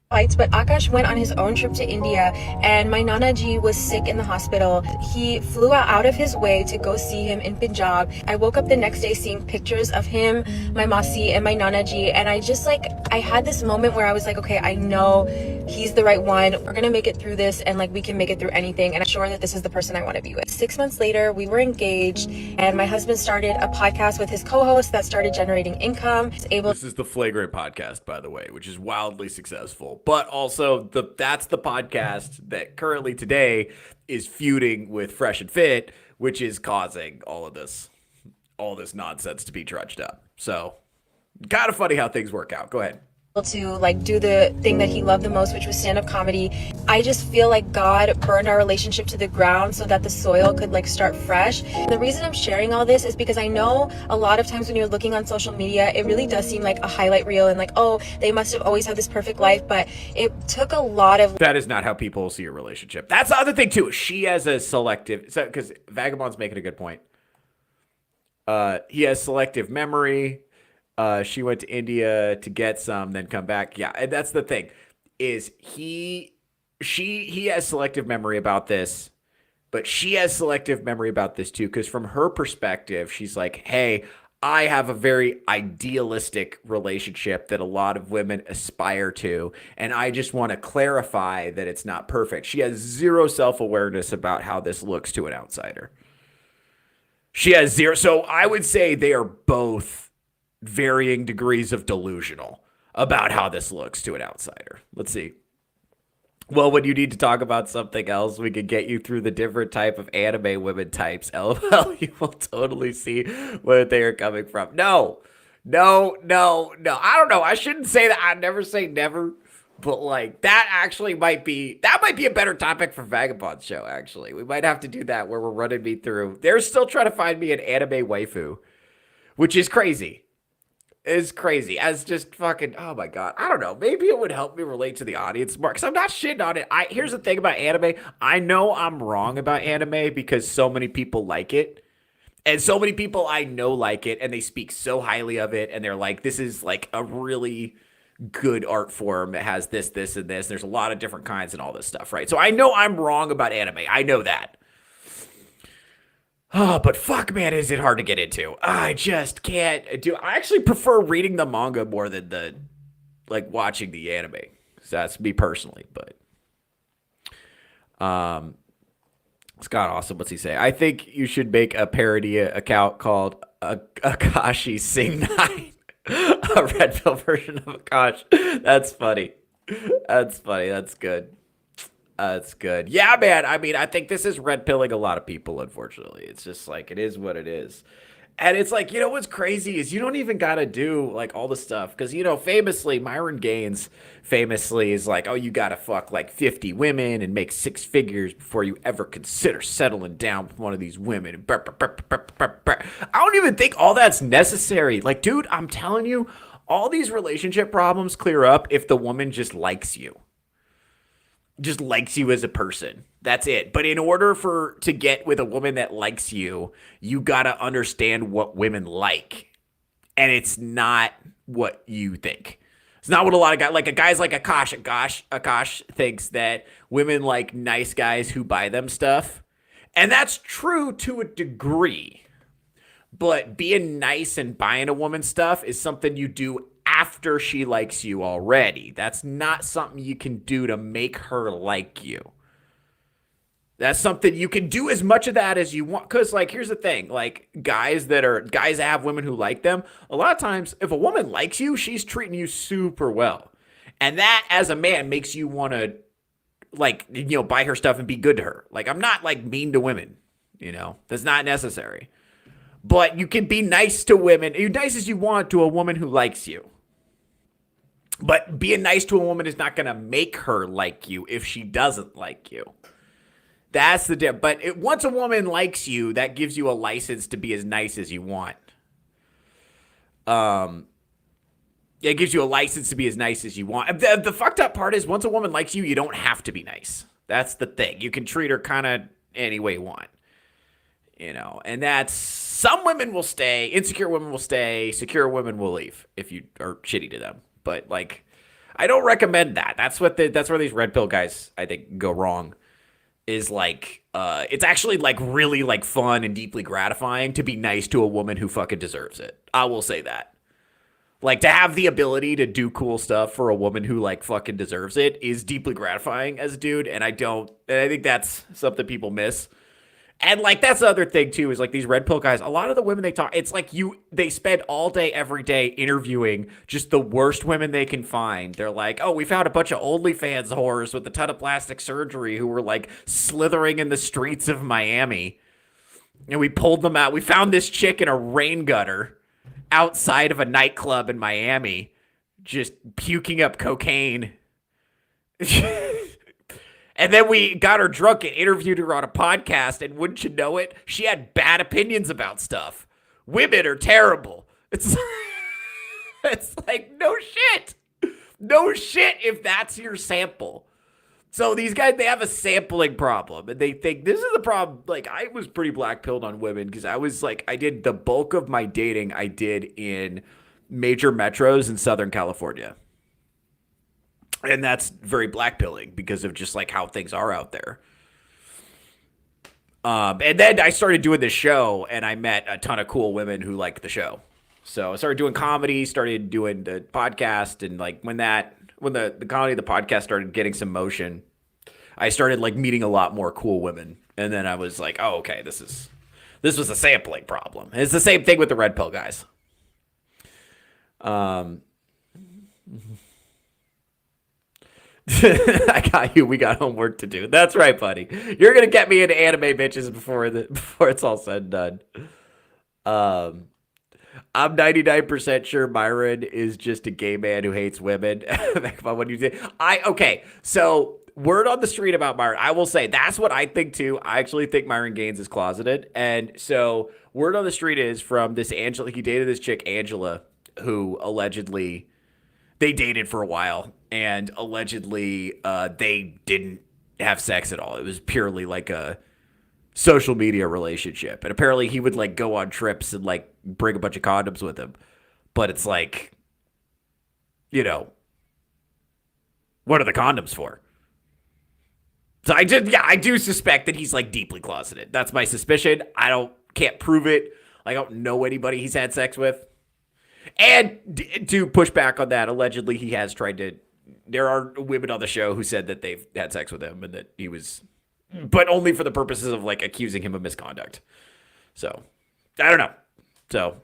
But Akash went on his own trip to India, and my Nana Ji was sick in the hospital. He flew out of his way to go see him in Punjab. I woke up the next day seeing pictures of him, my Masi, and my Nana Ji, and I had this moment where I was like, okay, I know he's the right one. We're gonna make it through this, and like we can make it through anything, and I'm sure that this is the person I want to be with. 6 months later, we were engaged, and my husband started a podcast with his co-host that started generating income. This is the Flagrant podcast, by the way, which is wildly successful. But also, that's the podcast that currently today is feuding with Fresh and Fit, which is causing all this nonsense to be trudged up. So, kind of funny how things work out. Go ahead. To like do the thing that he loved the most, which was stand-up comedy. I just feel like God burned our relationship to the ground so that the soil could like start fresh. And the reason I'm sharing all this is because I know a lot of times when you're looking on social media, it really does seem like a highlight reel and like, oh, they must have always had this perfect life, but it took a lot of... That is not how people see a relationship. That's the other thing too. She has a selective... So, because Vagabond's making a good point. He has selective memory. She went to India to get some, then come back. Yeah, and that's the thing, is he has selective memory about this, but she has selective memory about this too, because from her perspective, she's like, hey, I have a very idealistic relationship that a lot of women aspire to. And I just want to clarify that it's not perfect. She has zero self awareness about how this looks to an outsider. She has zero. So I would say they are both varying degrees of delusional about how this looks to an outsider. Let's see. Well, when you need to talk about something else, we could get you through the different type of anime women types. LOL, you will totally see where they are coming from. No. I don't know. I shouldn't say that. I never say never. But like that actually might be a better topic for Vagabond Show, actually. We might have to do that where we're running me through. They're still trying to find me an anime waifu, which is crazy. Is crazy as just fucking, oh my god, I don't know, maybe it would help me relate to the audience more because I'm not shitting on it. Here's the thing about anime. I know I'm wrong about anime because so many people like it, and so many people I know like it, and they speak so highly of it, and they're like, this is like a really good art form. It has this and this. There's a lot of different kinds and all this stuff, right? So I know I'm wrong about anime. I know that. Oh, but fuck, man, is it hard to get into? I just can't do. I actually prefer reading the manga more than watching the anime. So that's me personally, but Scott Awesome, what's he say? I think you should make a parody account called AKAASH Singh 9, a red pill version of AKAASH. That's funny. That's funny. That's good. That's good. Yeah, man. I mean, I think this is red pilling a lot of people, unfortunately. It's just like, it is what it is. And it's like, you know, what's crazy is you don't even got to do like all the stuff. Because, you know, famously, Myron Gaines famously is like, oh, you got to fuck like 50 women and make 6 figures before you ever consider settling down with one of these women. I don't even think all that's necessary. Like, dude, I'm telling you, all these relationship problems clear up if the woman just likes you. Just likes you as a person. That's it. But in order to get with a woman that likes you, you got to understand what women like. And it's not what you think. It's not what a lot of guys like. A guy's like AKAASH thinks that women like nice guys who buy them stuff. And that's true to a degree. But being nice and buying a woman stuff is something you do after she likes you already. That's not something you can do to make her like you. That's something you can do as much of that as you want. Because, like, here's the thing. Like, guys that have women who like them, a lot of times, if a woman likes you, she's treating you super well. And that, as a man, makes you want to, like, you know, buy her stuff and be good to her. Like, I'm not, like, mean to women. You know? That's not necessary. But you can be nice to women. You're nice as you want to a woman who likes you. But being nice to a woman is not going to make her like you if she doesn't like you. That's the difference. But once a woman likes you, that gives you a license to be as nice as you want. It gives you a license to be as nice as you want. The fucked up part is once a woman likes you, you don't have to be nice. That's the thing. You can treat her kind of any way you want. You know, and that's, some women will stay, insecure women will stay, secure women will leave if you are shitty to them. But like, I don't recommend that. That's where these red pill guys, I think, go wrong. Is like, it's actually like really like fun and deeply gratifying to be nice to a woman who fucking deserves it. I will say that. Like, to have the ability to do cool stuff for a woman who like fucking deserves it is deeply gratifying as a dude. And I think that's something people miss. And like, that's the other thing too, is like these red pill guys, a lot of the women they talk, it's like they spend all day, every day interviewing just the worst women they can find. They're like, oh, we found a bunch of OnlyFans whores with a ton of plastic surgery who were like slithering in the streets of Miami. And we pulled them out. We found this chick in a rain gutter outside of a nightclub in Miami, just puking up cocaine. And then we got her drunk and interviewed her on a podcast, and wouldn't you know it, she had bad opinions about stuff. Women are terrible. It's like, no shit. No shit if that's your sample. So these guys, they have a sampling problem, and they think this is the problem. Like, I was pretty black-pilled on women because I was like, I did the bulk of my dating I did in major metros in Southern California. And that's very black-pilling because of just like how things are out there. And then I started doing this show, and I met a ton of cool women who liked the show. So I started doing comedy, started doing the podcast, and like when the comedy, the podcast started getting some motion, I started like meeting a lot more cool women, and then I was like, oh, okay, this was a sampling problem. It's the same thing with the red pill guys. I got you. We got homework to do. That's right, buddy. You're gonna get me into anime bitches before it's all said and done. I'm 99% sure Myron is just a gay man who hates women. What you say? Okay. So word on the street about Myron. I will say that's what I think too. I actually think Myron Gaines is closeted, and so word on the street is from this Angela. He dated this chick Angela, who allegedly they dated for a while, and allegedly they didn't have sex at all. It was purely like a social media relationship. And apparently he would like go on trips and like bring a bunch of condoms with him. But it's like, you know, what are the condoms for? So I do suspect that he's like deeply closeted. That's my suspicion. Can't prove it. I don't know anybody he's had sex with. And to push back on that, allegedly he has tried to. There are women on the show who said that they've had sex with him and that he was, but only for the purposes of like accusing him of misconduct. So I don't know. So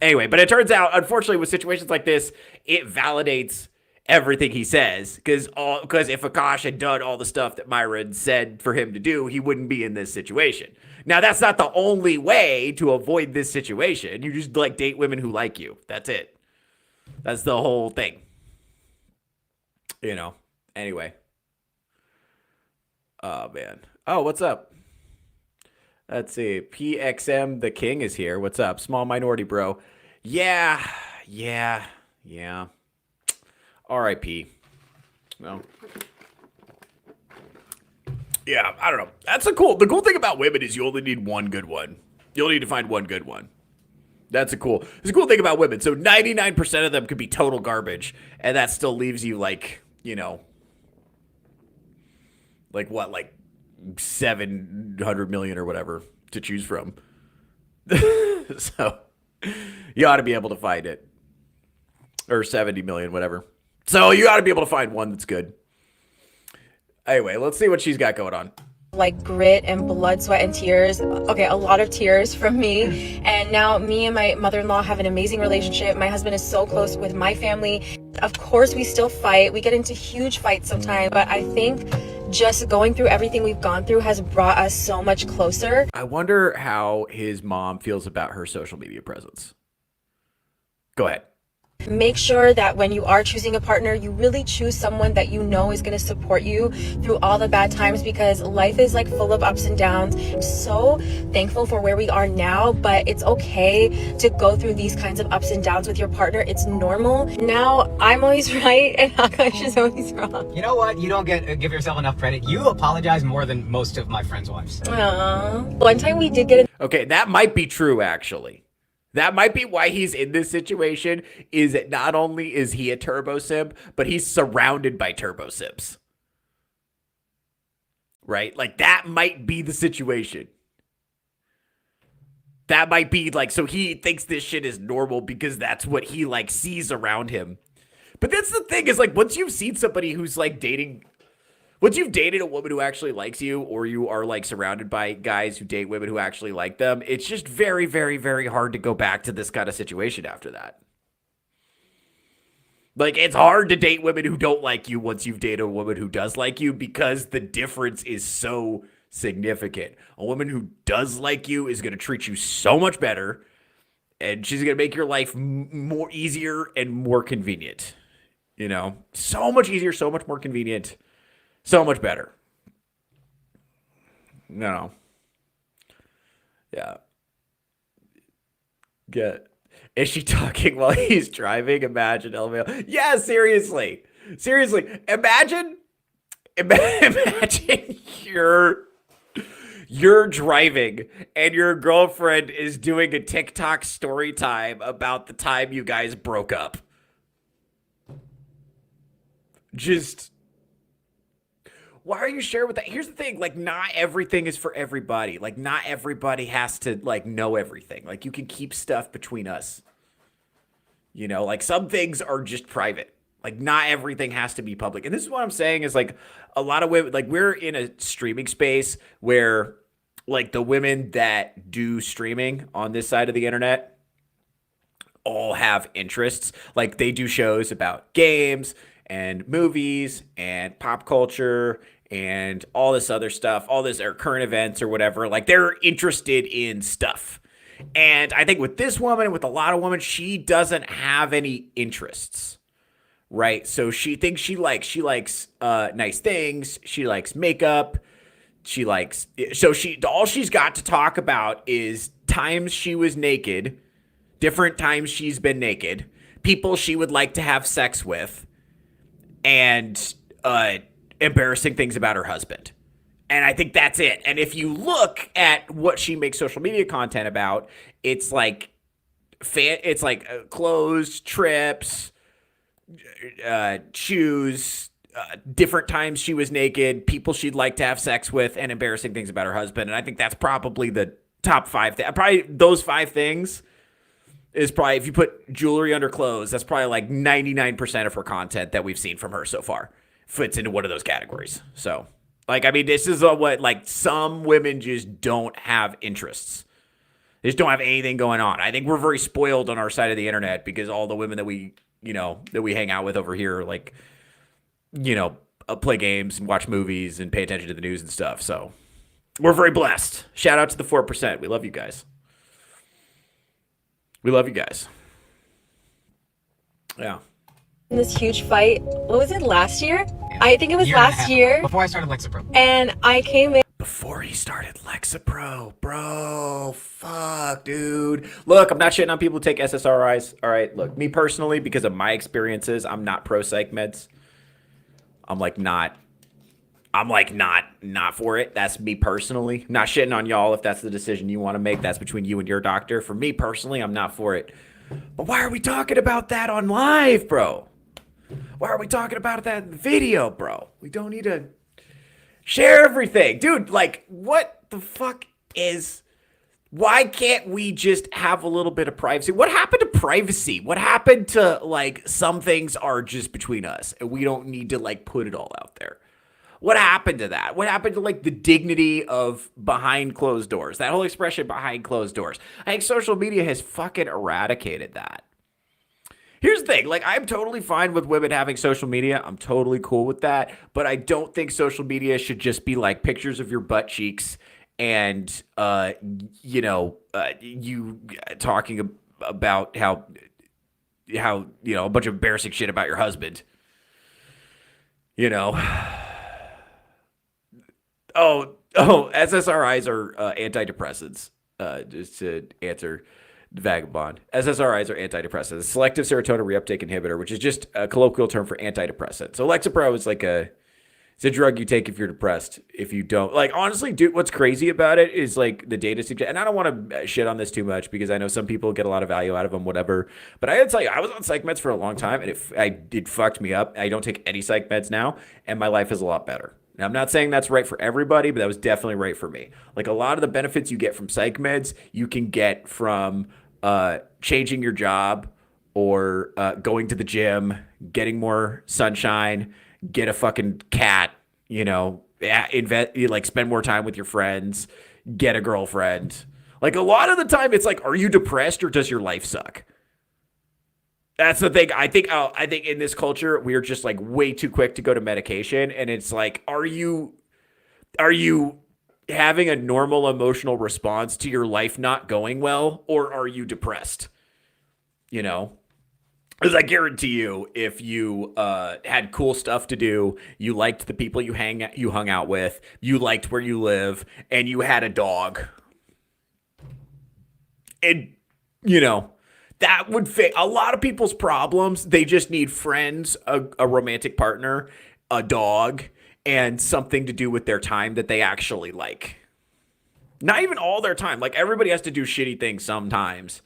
anyway, but it turns out, unfortunately, with situations like this, it validates everything he says, because if AKAASH had done all the stuff that Myron said for him to do, he wouldn't be in this situation. Now, that's not the only way to avoid this situation. You just like date women who like you. That's it. That's the whole thing. You know. Anyway. Oh, man. Oh, what's up? Let's see. PXM the King is here. What's up? Small minority bro. Yeah. R.I.P. Well. Yeah, I don't know. The cool thing about women is you only need one good one. You'll need to find one good one. It's a cool thing about women. So 99% of them could be total garbage, and that still leaves you like, you know, like what, like 700 million or whatever to choose from. So you ought to be able to find it. Or 70 million, whatever. So you ought to be able to find one that's good. Anyway, let's see what she's got going on. Like grit and blood, sweat, and tears. Okay, a lot of tears from me. And now me and my mother-in-law have an amazing relationship. My husband is so close with my family. Of course, we still fight. We get into huge fights sometimes. But I think just going through everything we've gone through has brought us so much closer. I wonder how his mom feels about her social media presence. Go ahead. Make sure that when you are choosing a partner, you really choose someone that you know is going to support you through all the bad times, because life is like full of ups and downs. I'm so thankful for where we are now, but it's okay to go through these kinds of ups and downs with your partner. It's normal. Now I'm always right and AKAASH is always wrong. You know what? You don't give yourself enough credit. You apologize more than most of my friends' wives. Aww. One time we did get Okay, that might be true, actually. That might be why he's in this situation, is that not only is he a turbo simp, but he's surrounded by turbo simps. Right? Like, that might be the situation. That might be, like, so he thinks this shit is normal because that's what he, like, sees around him. But that's the thing, is, like, once you've seen somebody who's, like, once you've dated a woman who actually likes you, or you are like surrounded by guys who date women who actually like them, it's just very, very, very hard to go back to this kind of situation after that. Like, it's hard to date women who don't like you once you've dated a woman who does like you, because the difference is so significant. A woman who does like you is going to treat you so much better, and she's going to make your life more easier and more convenient. You know, so much easier, so much more convenient. So much better. No. Yeah. Is she talking while he's driving? Imagine, LMAO. Yeah, seriously. Seriously. Imagine you're driving and your girlfriend is doing a TikTok story time about the time you guys broke up. Just... Why are you sharing with that? Here's the thing, like, not everything is for everybody. Like, not everybody has to, like, know everything. Like, you can keep stuff between us. You know, like, some things are just private. Like, not everything has to be public. And this is what I'm saying is, like, a lot of women, like, we're in a streaming space where, like, the women that do streaming on this side of the internet all have interests. Like, they do shows about games and movies and pop culture and all this other stuff, all this or current events or whatever. Like, they're interested in stuff. And I think with this woman and with a lot of women, she doesn't have any interests, right? So she thinks she likes nice things. She likes makeup. All she's got to talk about is times she was naked, different times she's been naked, people she would like to have sex with, and embarrassing things about her husband. And I think that's it. And if you look at what she makes social media content about, it's like clothes, trips, shoes, different times she was naked, people she'd like to have sex with, and embarrassing things about her husband. And I think that's probably the top 5 things. Probably those 5 things is probably, if you put jewelry under clothes, that's probably like 99% of her content that we've seen from her so far fits into one of those categories. So, like, I mean, this is what, like, some women just don't have interests. They just don't have anything going on. I think we're very spoiled on our side of the internet because all the women that we hang out with over here, like, play games and watch movies and pay attention to the news and stuff. So we're very blessed. Shout out to the 4%. We love you guys. We love you guys. Yeah. This huge fight. What was it, last year? I think it was last year. Before I started Lexapro. And I came in. Before he started Lexapro, bro, fuck, dude. Look, I'm not shitting on people who take SSRIs. All right, look, me personally, because of my experiences, I'm not pro psych meds. I'm not for it. That's me personally. Not shitting on y'all if that's the decision you want to make. That's between you and your doctor. For me personally, I'm not for it. But why are we talking about that on live, bro? Why are we talking about that in the video, bro? We don't need to share everything. Dude, like, what the fuck is... Why can't we just have a little bit of privacy? What happened to privacy? What happened to, like, some things are just between us and we don't need to, like, put it all out there? What happened to that? What happened to, like, the dignity of behind closed doors? That whole expression, behind closed doors. I think social media has fucking eradicated that. Here's the thing, like, I'm totally fine with women having social media. I'm totally cool with that. But I don't think social media should just be, like, pictures of your butt cheeks and, you talking about how, a bunch of embarrassing shit about your husband. Oh, SSRIs are antidepressants, just to answer the vagabond. SSRIs are antidepressants, selective serotonin reuptake inhibitor, which is just a colloquial term for antidepressant. So Lexapro is it's a drug you take if you're depressed. If you don't, like, honestly, dude, what's crazy about it is, like, the data suggest, and I don't want to shit on this too much because I know some people get a lot of value out of them, whatever. But I gotta tell you, I was on psych meds for a long time, and it fucked me up. I don't take any psych meds now, and my life is a lot better. Now, I'm not saying that's right for everybody, but that was definitely right for me. Like, a lot of the benefits you get from psych meds, you can get from changing your job or going to the gym, getting more sunshine, get a fucking cat, spend more time with your friends, get a girlfriend. Like, a lot of the time, it's like, are you depressed or does your life suck? That's the thing. I think in this culture, we're just, like, way too quick to go to medication. And it's like, are you having a normal emotional response to your life not going well, or are you depressed? Because I guarantee you, if you had cool stuff to do, you liked the people you hung out with, you liked where you live, and you had a dog, and that would fit a lot of people's problems. They just need friends, a romantic partner, a dog, and something to do with their time that they actually like. Not even all their time. Like, everybody has to do shitty things sometimes.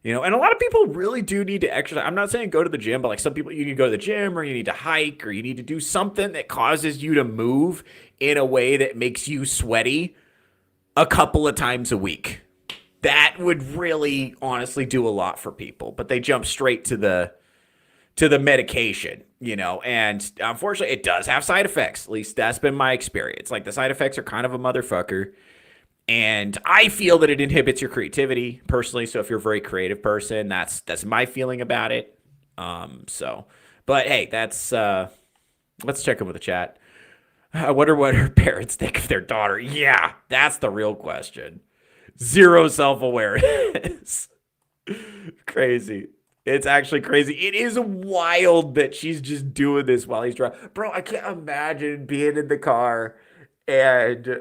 You know, and a lot of people really do need to exercise. I'm not saying go to the gym, but like some people, you need to go to the gym or you need to hike or you need to do something that causes you to move in a way that makes you sweaty a couple of times a week. That would really honestly do a lot for people, but they jump straight to the medication, you know, and unfortunately it does have side effects. At least that's been my experience. Like the side effects are kind of a motherfucker. And I feel that it inhibits your creativity personally. So if you're a very creative person, that's my feeling about it. But hey, let's check in with the chat. I wonder what her parents think of their daughter. Yeah, that's the real question. Zero self-awareness. Crazy. It's actually crazy. It is wild that she's just doing this while he's driving. Bro, I can't imagine being in the car and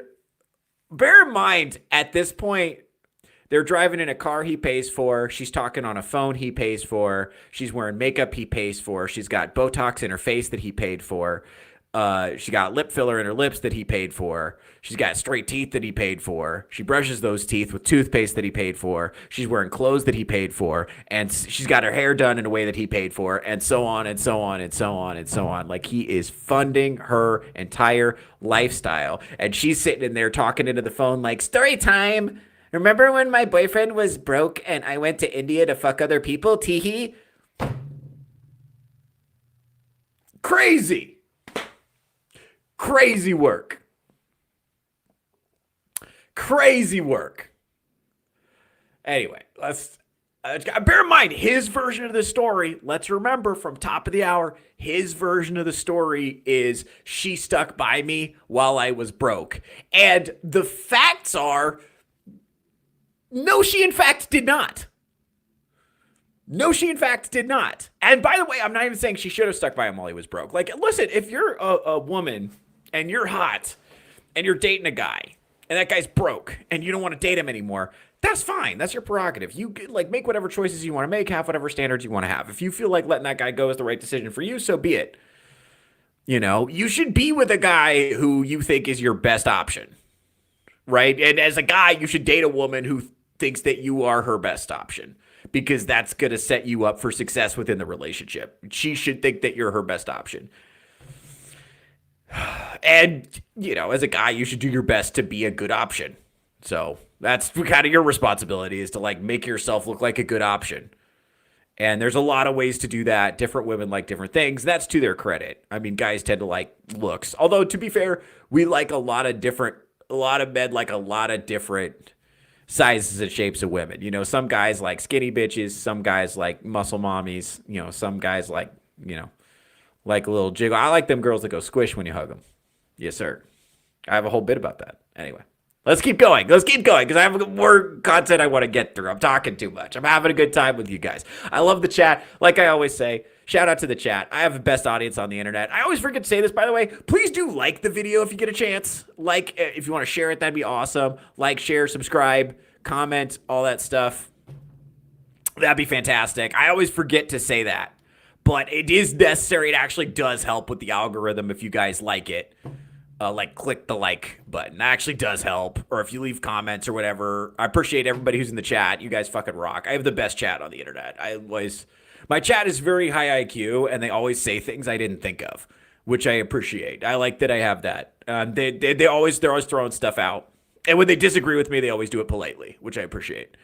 bear in mind, at this point, they're driving in a car he pays for. She's talking on a phone he pays for. She's wearing makeup he pays for. She's got Botox in her face that he paid for. She got lip filler in her lips that he paid for. She's got straight teeth that he paid for. She brushes those teeth with toothpaste that he paid for. She's wearing clothes that he paid for. And she's got her hair done in a way that he paid for. And so on and so on and so on and so on. Like he is funding her entire lifestyle. And she's sitting in there talking into the phone like, story time. Remember when my boyfriend was broke and I went to India to fuck other people? Teehee. Crazy. Crazy work. Crazy work. Anyway, let's bear in mind his version of the story. Let's remember from top of the hour, his version of the story is she stuck by me while I was broke. And the facts are, no, she in fact did not. No, she in fact did not. And by the way, I'm not even saying she should have stuck by him while he was broke. Like, listen, if you're a woman and you're hot and you're dating a guy and that guy's broke and you don't want to date him anymore, that's fine. That's your prerogative. You like make whatever choices you want to make, have whatever standards you want to have. If you feel like letting that guy go is the right decision for you, so be it. You know, you should be with a guy who you think is your best option, right? And as a guy, you should date a woman who thinks that you are her best option, because that's going to set you up for success within the relationship. She should think that you're her best option. And, you know, as a guy, you should do your best to be a good option. So that's kind of your responsibility, is to like make yourself look like a good option. And there's a lot of ways to do that. Different women like different things. That's to their credit. I mean, guys tend to like looks. Although, to be fair, we like a lot of men like a lot of different sizes and shapes of women. You know, some guys like skinny bitches, some guys like muscle mommies, you know, some guys like, you know, like a little jiggle. I like them girls that go squish when you hug them. Yes, sir. I have a whole bit about that. Anyway, let's keep going. Let's keep going because I have more content I want to get through. I'm talking too much. I'm having a good time with you guys. I love the chat. Like I always say, shout out to the chat. I have the best audience on the internet. I always forget to say this, by the way. Please do like the video if you get a chance. Like, if you want to share it, that'd be awesome. Like, share, subscribe, comment, all that stuff. That'd be fantastic. I always forget to say that, but it is necessary. It actually does help with the algorithm if you guys like it. Like, click the like button. That actually does help. Or if you leave comments or whatever. I appreciate everybody who's in the chat. You guys fucking rock. I have the best chat on the internet. My chat is very high IQ, and they always say things I didn't think of, which I appreciate. I like that I have that. They're always throwing stuff out. And when they disagree with me, they always do it politely, which I appreciate.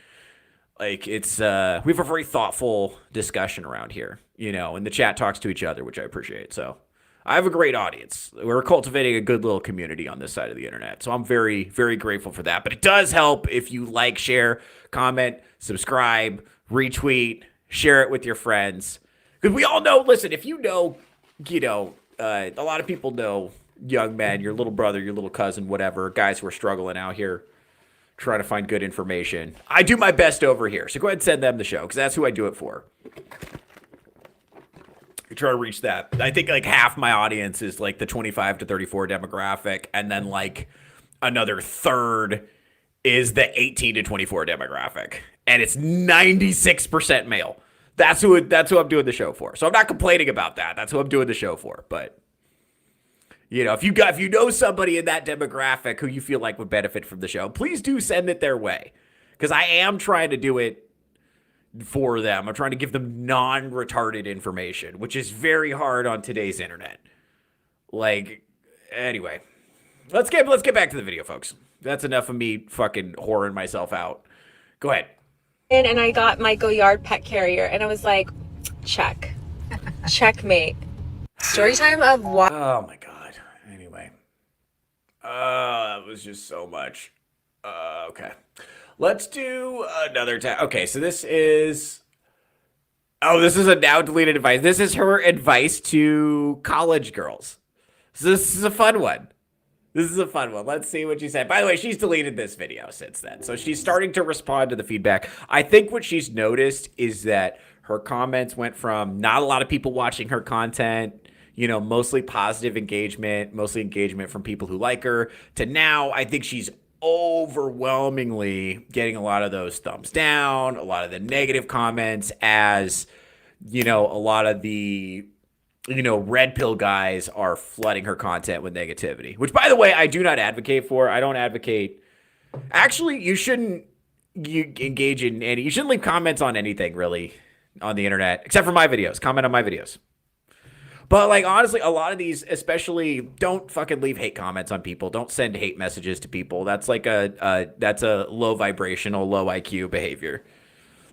Like, it's, we have a very thoughtful discussion around here, you know, and the chat talks to each other, which I appreciate. So I have a great audience. We're cultivating a good little community on this side of the internet. So I'm very, very grateful for that. But it does help if you like, share, comment, subscribe, retweet, share it with your friends. Because we all know, listen, if you know, a lot of people know young men, your little brother, your little cousin, whatever, guys who are struggling out here trying to find good information. I do my best over here. So go ahead and send them the show, because that's who I do it for. I try to reach that. I think like half my audience is like the 25 to 34 demographic, and then like another third is the 18 to 24 demographic. And it's 96% male. That's who I'm doing the show for. So I'm not complaining about that. That's who I'm doing the show for. But you know, if you know somebody in that demographic who you feel like would benefit from the show, please do send it their way. Because I am trying to do it for them. I'm trying to give them non-retarded information, which is very hard on today's internet. Like, anyway, let's get back to the video, folks. That's enough of me fucking whoring myself out. Go ahead. And I got my Go Yard pet carrier, and I was like, check. Checkmate. Story time of what? Oh my god. Anyway. That was just so much. Okay. Let's do another tab. Okay, so this is... Oh, this is a now deleted advice. This is her advice to college girls. So this is a fun one. This is a fun one. Let's see what she said. By the way, she's deleted this video since then. So she's starting to respond to the feedback. I think what she's noticed is that her comments went from not a lot of people watching her content, you know, mostly positive engagement, mostly engagement from people who like her, to now I think she's overwhelmingly getting a lot of those thumbs down, a lot of the negative comments, as, you know, a lot of the, you know, red pill guys are flooding her content with negativity, which, by the way, I do not advocate for. I don't advocate. Actually, you shouldn't engage in any, you shouldn't leave comments on anything really on the internet, except for my videos. Comment on my videos. But, like, honestly, a lot of these, especially, don't fucking leave hate comments on people. Don't send hate messages to people. That's like that's a low vibrational, low IQ behavior.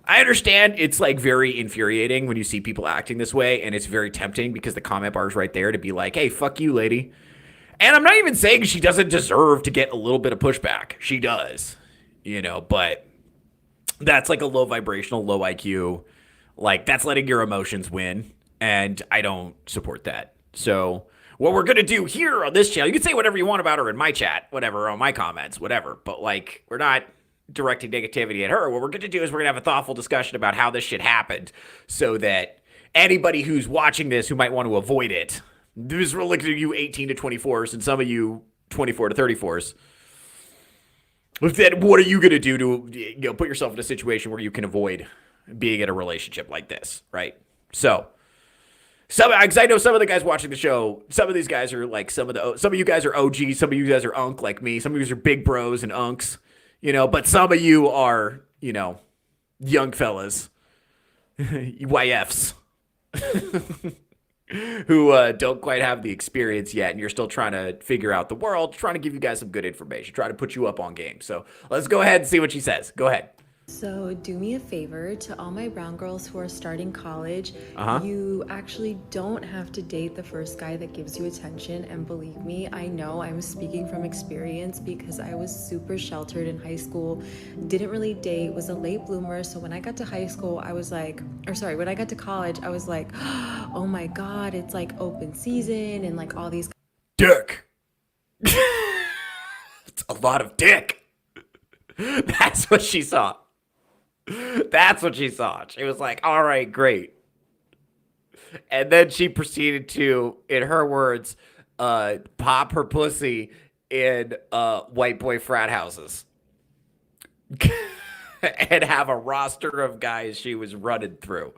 I understand it's, like, very infuriating when you see people acting this way, and it's very tempting because the comment bar is right there to be like, hey, fuck you, lady. And I'm not even saying she doesn't deserve to get a little bit of pushback. She does, you know, but that's like a low vibrational, low IQ. Like, that's letting your emotions win. And I don't support that. So what we're going to do here on this channel, you can say whatever you want about her in my chat, whatever, on my comments, whatever. But, like, we're not directing negativity at her. What we're going to do is we're going to have a thoughtful discussion about how this shit happened so that anybody who's watching this who might want to avoid it, this is looking at you 18 to 24s and some of you 24 to 34s. Then what are you going to do to, you know, put yourself in a situation where you can avoid being in a relationship like this, right? So... because I know some of the guys watching the show, some of these guys are like some of you guys are OG, some of you guys are unk like me, some of you guys are big bros and unks, you know, but some of you are, you know, young fellas, YFs, who don't quite have the experience yet, and you're still trying to figure out the world, trying to give you guys some good information, trying to put you up on game. So let's go ahead and see what she says. Go ahead. So do me a favor, to all my brown girls who are starting college, you actually don't have to date the first guy that gives you attention. And believe me, I know I'm speaking from experience because I was super sheltered in high school, didn't really date, was a late bloomer. So when I got to high school, I was like, when I got to college, I was like, oh my God, it's like open season and like all these. Dick. It's a lot of dick. That's what she saw. That's what she saw. She was like, all right, great. And then she proceeded to, in her words, pop her pussy in white boy frat houses. And have a roster of guys she was running through.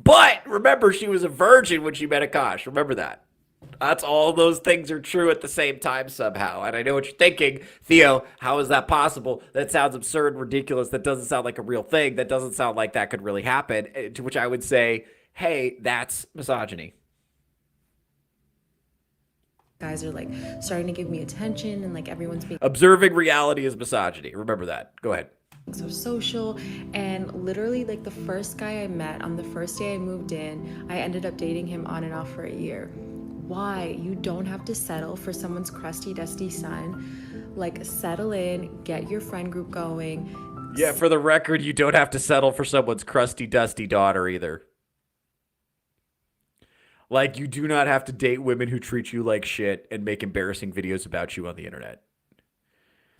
But remember, she was a virgin when she met AKAASH. Remember that. That's all those things are true at the same time somehow. And I know what you're thinking, Theo, how is that possible? That sounds absurd, ridiculous. That doesn't sound like a real thing. That doesn't sound like that could really happen. To which I would say, hey, that's misogyny. Guys are like starting to give me attention and like everyone's being observing reality is misogyny. Remember that. Go ahead. So social, and literally like the first guy I met on the first day I moved in, I ended up dating him on and off for a year. Why? You don't have to settle for someone's crusty, dusty son. Like, settle in, get your friend group going. Yeah, for the record, you don't have to settle for someone's crusty, dusty daughter either. Like, you do not have to date women who treat you like shit and make embarrassing videos about you on the internet.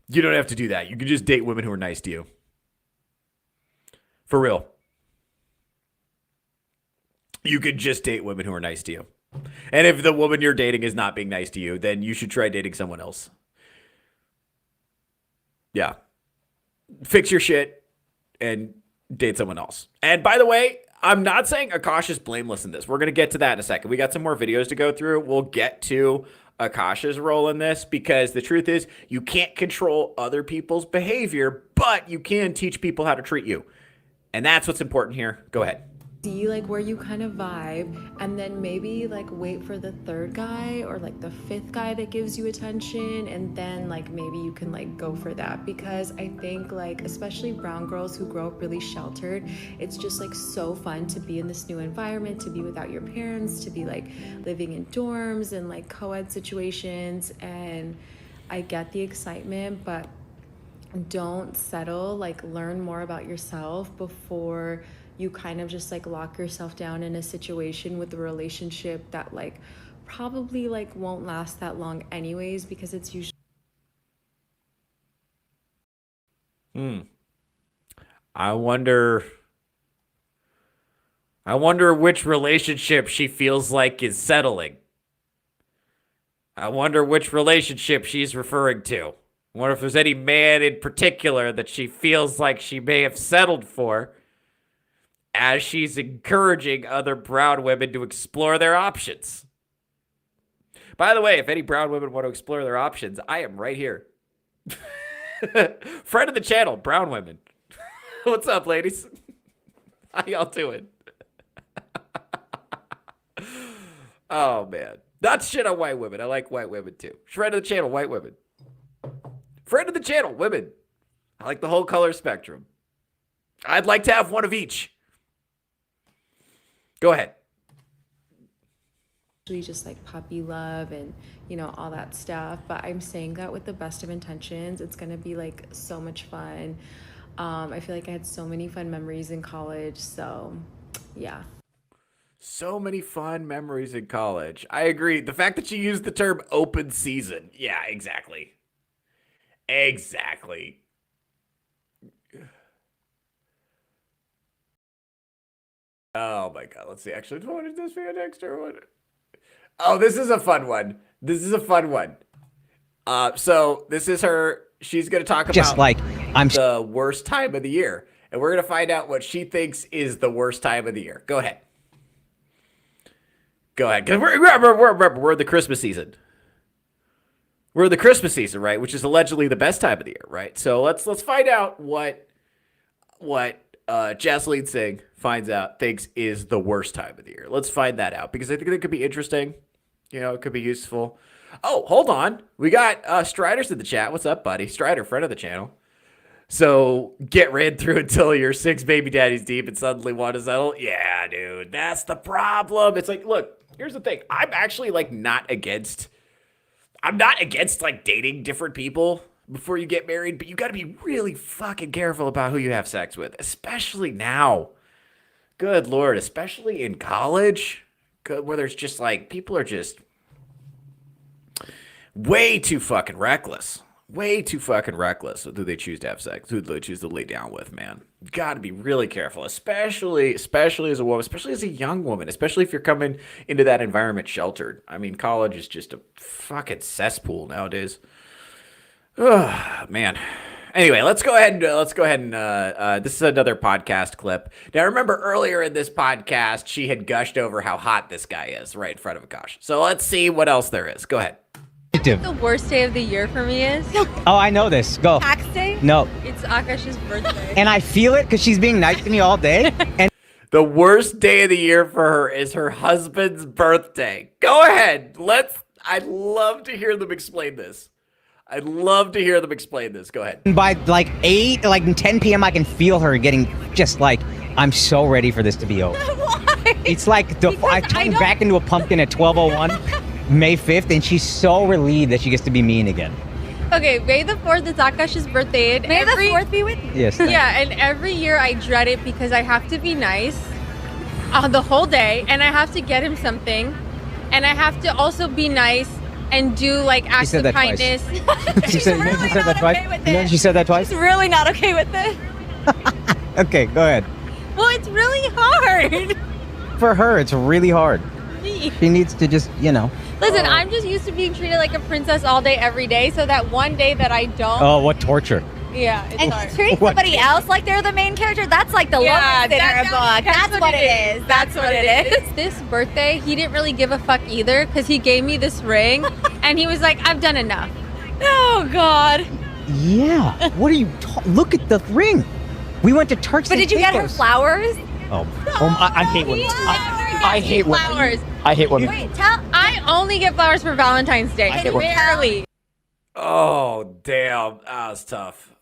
You don't have to do that. You can just date women who are nice to you. For real. You could just date women who are nice to you. And if the woman you're dating is not being nice to you, then you should try dating someone else. Yeah. Fix your shit and date someone else. And by the way, I'm not saying AKAASH is blameless in this. We're going to get to that in a second. We got some more videos to go through. We'll get to AKAASH's role in this because the truth is you can't control other people's behavior, but you can teach people how to treat you. And that's what's important here. Go ahead. See like where you kind of vibe, and then maybe like wait for the third guy or like the fifth guy that gives you attention, and then like maybe you can like go for that. Because I think like especially brown girls who grow up really sheltered, it's just like so fun to be in this new environment, to be without your parents, to be like living in dorms and like co-ed situations. And I get the excitement, but don't settle. Like learn more about yourself before you kind of just like lock yourself down in a situation with a relationship that like probably like won't last that long anyways, because it's usually I wonder which relationship she feels like is settling. I wonder which relationship she's referring to. I wonder if there's any man in particular that she feels like she may have settled for, as she's encouraging other brown women to explore their options. By the way, if any brown women want to explore their options, I am right here. Friend of the channel, brown women. What's up, ladies? How y'all doing? Oh, man. Not shit on white women. I like white women, too. Friend of the channel, white women. Friend of the channel, women. I like the whole color spectrum. I'd like to have one of each. Go ahead. just like puppy love and you know all that stuff, but I'm saying that with the best of intentions. It's gonna be like so much fun. I feel like I had so many fun memories in college, so yeah. So many fun memories in college. I agree. The fact that you used the term open season. Yeah, exactly. Exactly. Oh my God. Let's see. Actually, what is this fan next or what? Oh, this is a fun one. This is a fun one. So this is her. She's going to talk about Just like the worst time of the year. And we're going to find out what she thinks is the worst time of the year. Go ahead. Go ahead. 'Cause we're in the Christmas season. We're in the Christmas season, right? Which is allegedly the best time of the year, right? So let's find out what Jasleen Singh thinks is the worst time of the year. Let's find that out because I think it could be interesting. You know, it could be useful. Oh, hold on. We got Strider's in the chat. What's up, buddy? Strider, friend of the channel. So get ran through until you're 6 baby daddies deep and suddenly want to settle. Yeah, dude, that's the problem. It's like, look, here's the thing. I'm actually like not against like dating different people before you get married, but you got to be really fucking careful about who you have sex with, especially now. Good Lord, especially in college, where there's just like, people are just way too fucking reckless. Way too fucking reckless with who they choose to have sex, who they choose to lay down with, man. Got to be really careful, especially as a woman, especially as a young woman, especially if you're coming into that environment sheltered. I mean, college is just a fucking cesspool nowadays. Oh, man. Anyway, let's go ahead and this is another podcast clip. Now, remember earlier in this podcast, she had gushed over how hot this guy is right in front of AKAASH. So let's see what else there is. Go ahead. The worst day of the year for me is Oh, I know this. Go. tax day. No. It's Akash's birthday. And I feel it because she's being nice to me all day. And The worst day of the year for her is her husband's birthday. Go ahead. I'd love to hear them explain this. Go ahead. by like 8, like 10 p.m., I can feel her getting just like, I'm so ready for this to be over. Why? It's like I turned don't- back into a pumpkin at 12:01, May 5th, and she's so relieved that she gets to be mean again. Okay, May the 4th is Akash's birthday. And May the 4th be with you. Yes. thank Yeah, and every year I dread it because I have to be nice the whole day, and I have to get him something, and I have to also be nice and do like acts said of that twice. kindness. She said, really she said that not twice. okay with You know, it. she said that twice. She's really not okay with it. Okay, go ahead. Well, it's really hard. For her, it's really hard. She needs to just, Listen, I'm just used to being treated like a princess all day, every day. So that one day that I don't, Oh, what torture. yeah, it's And hard. treating What? somebody else like they're the main character, that's like the Yeah, love dinner book. That's what it is. That's what it is. This birthday, he didn't really give a fuck either because he gave me this ring, and he was like, "I've done enough." Oh, God. Yeah. What are you look at the ring. We went to Turks But and did you get her Caicos. flowers? I hate women. I hate women. Flowers. I hate women. Wait, tell. I only get flowers for Valentine's Day. I get one. Barely. Oh, damn. That's tough.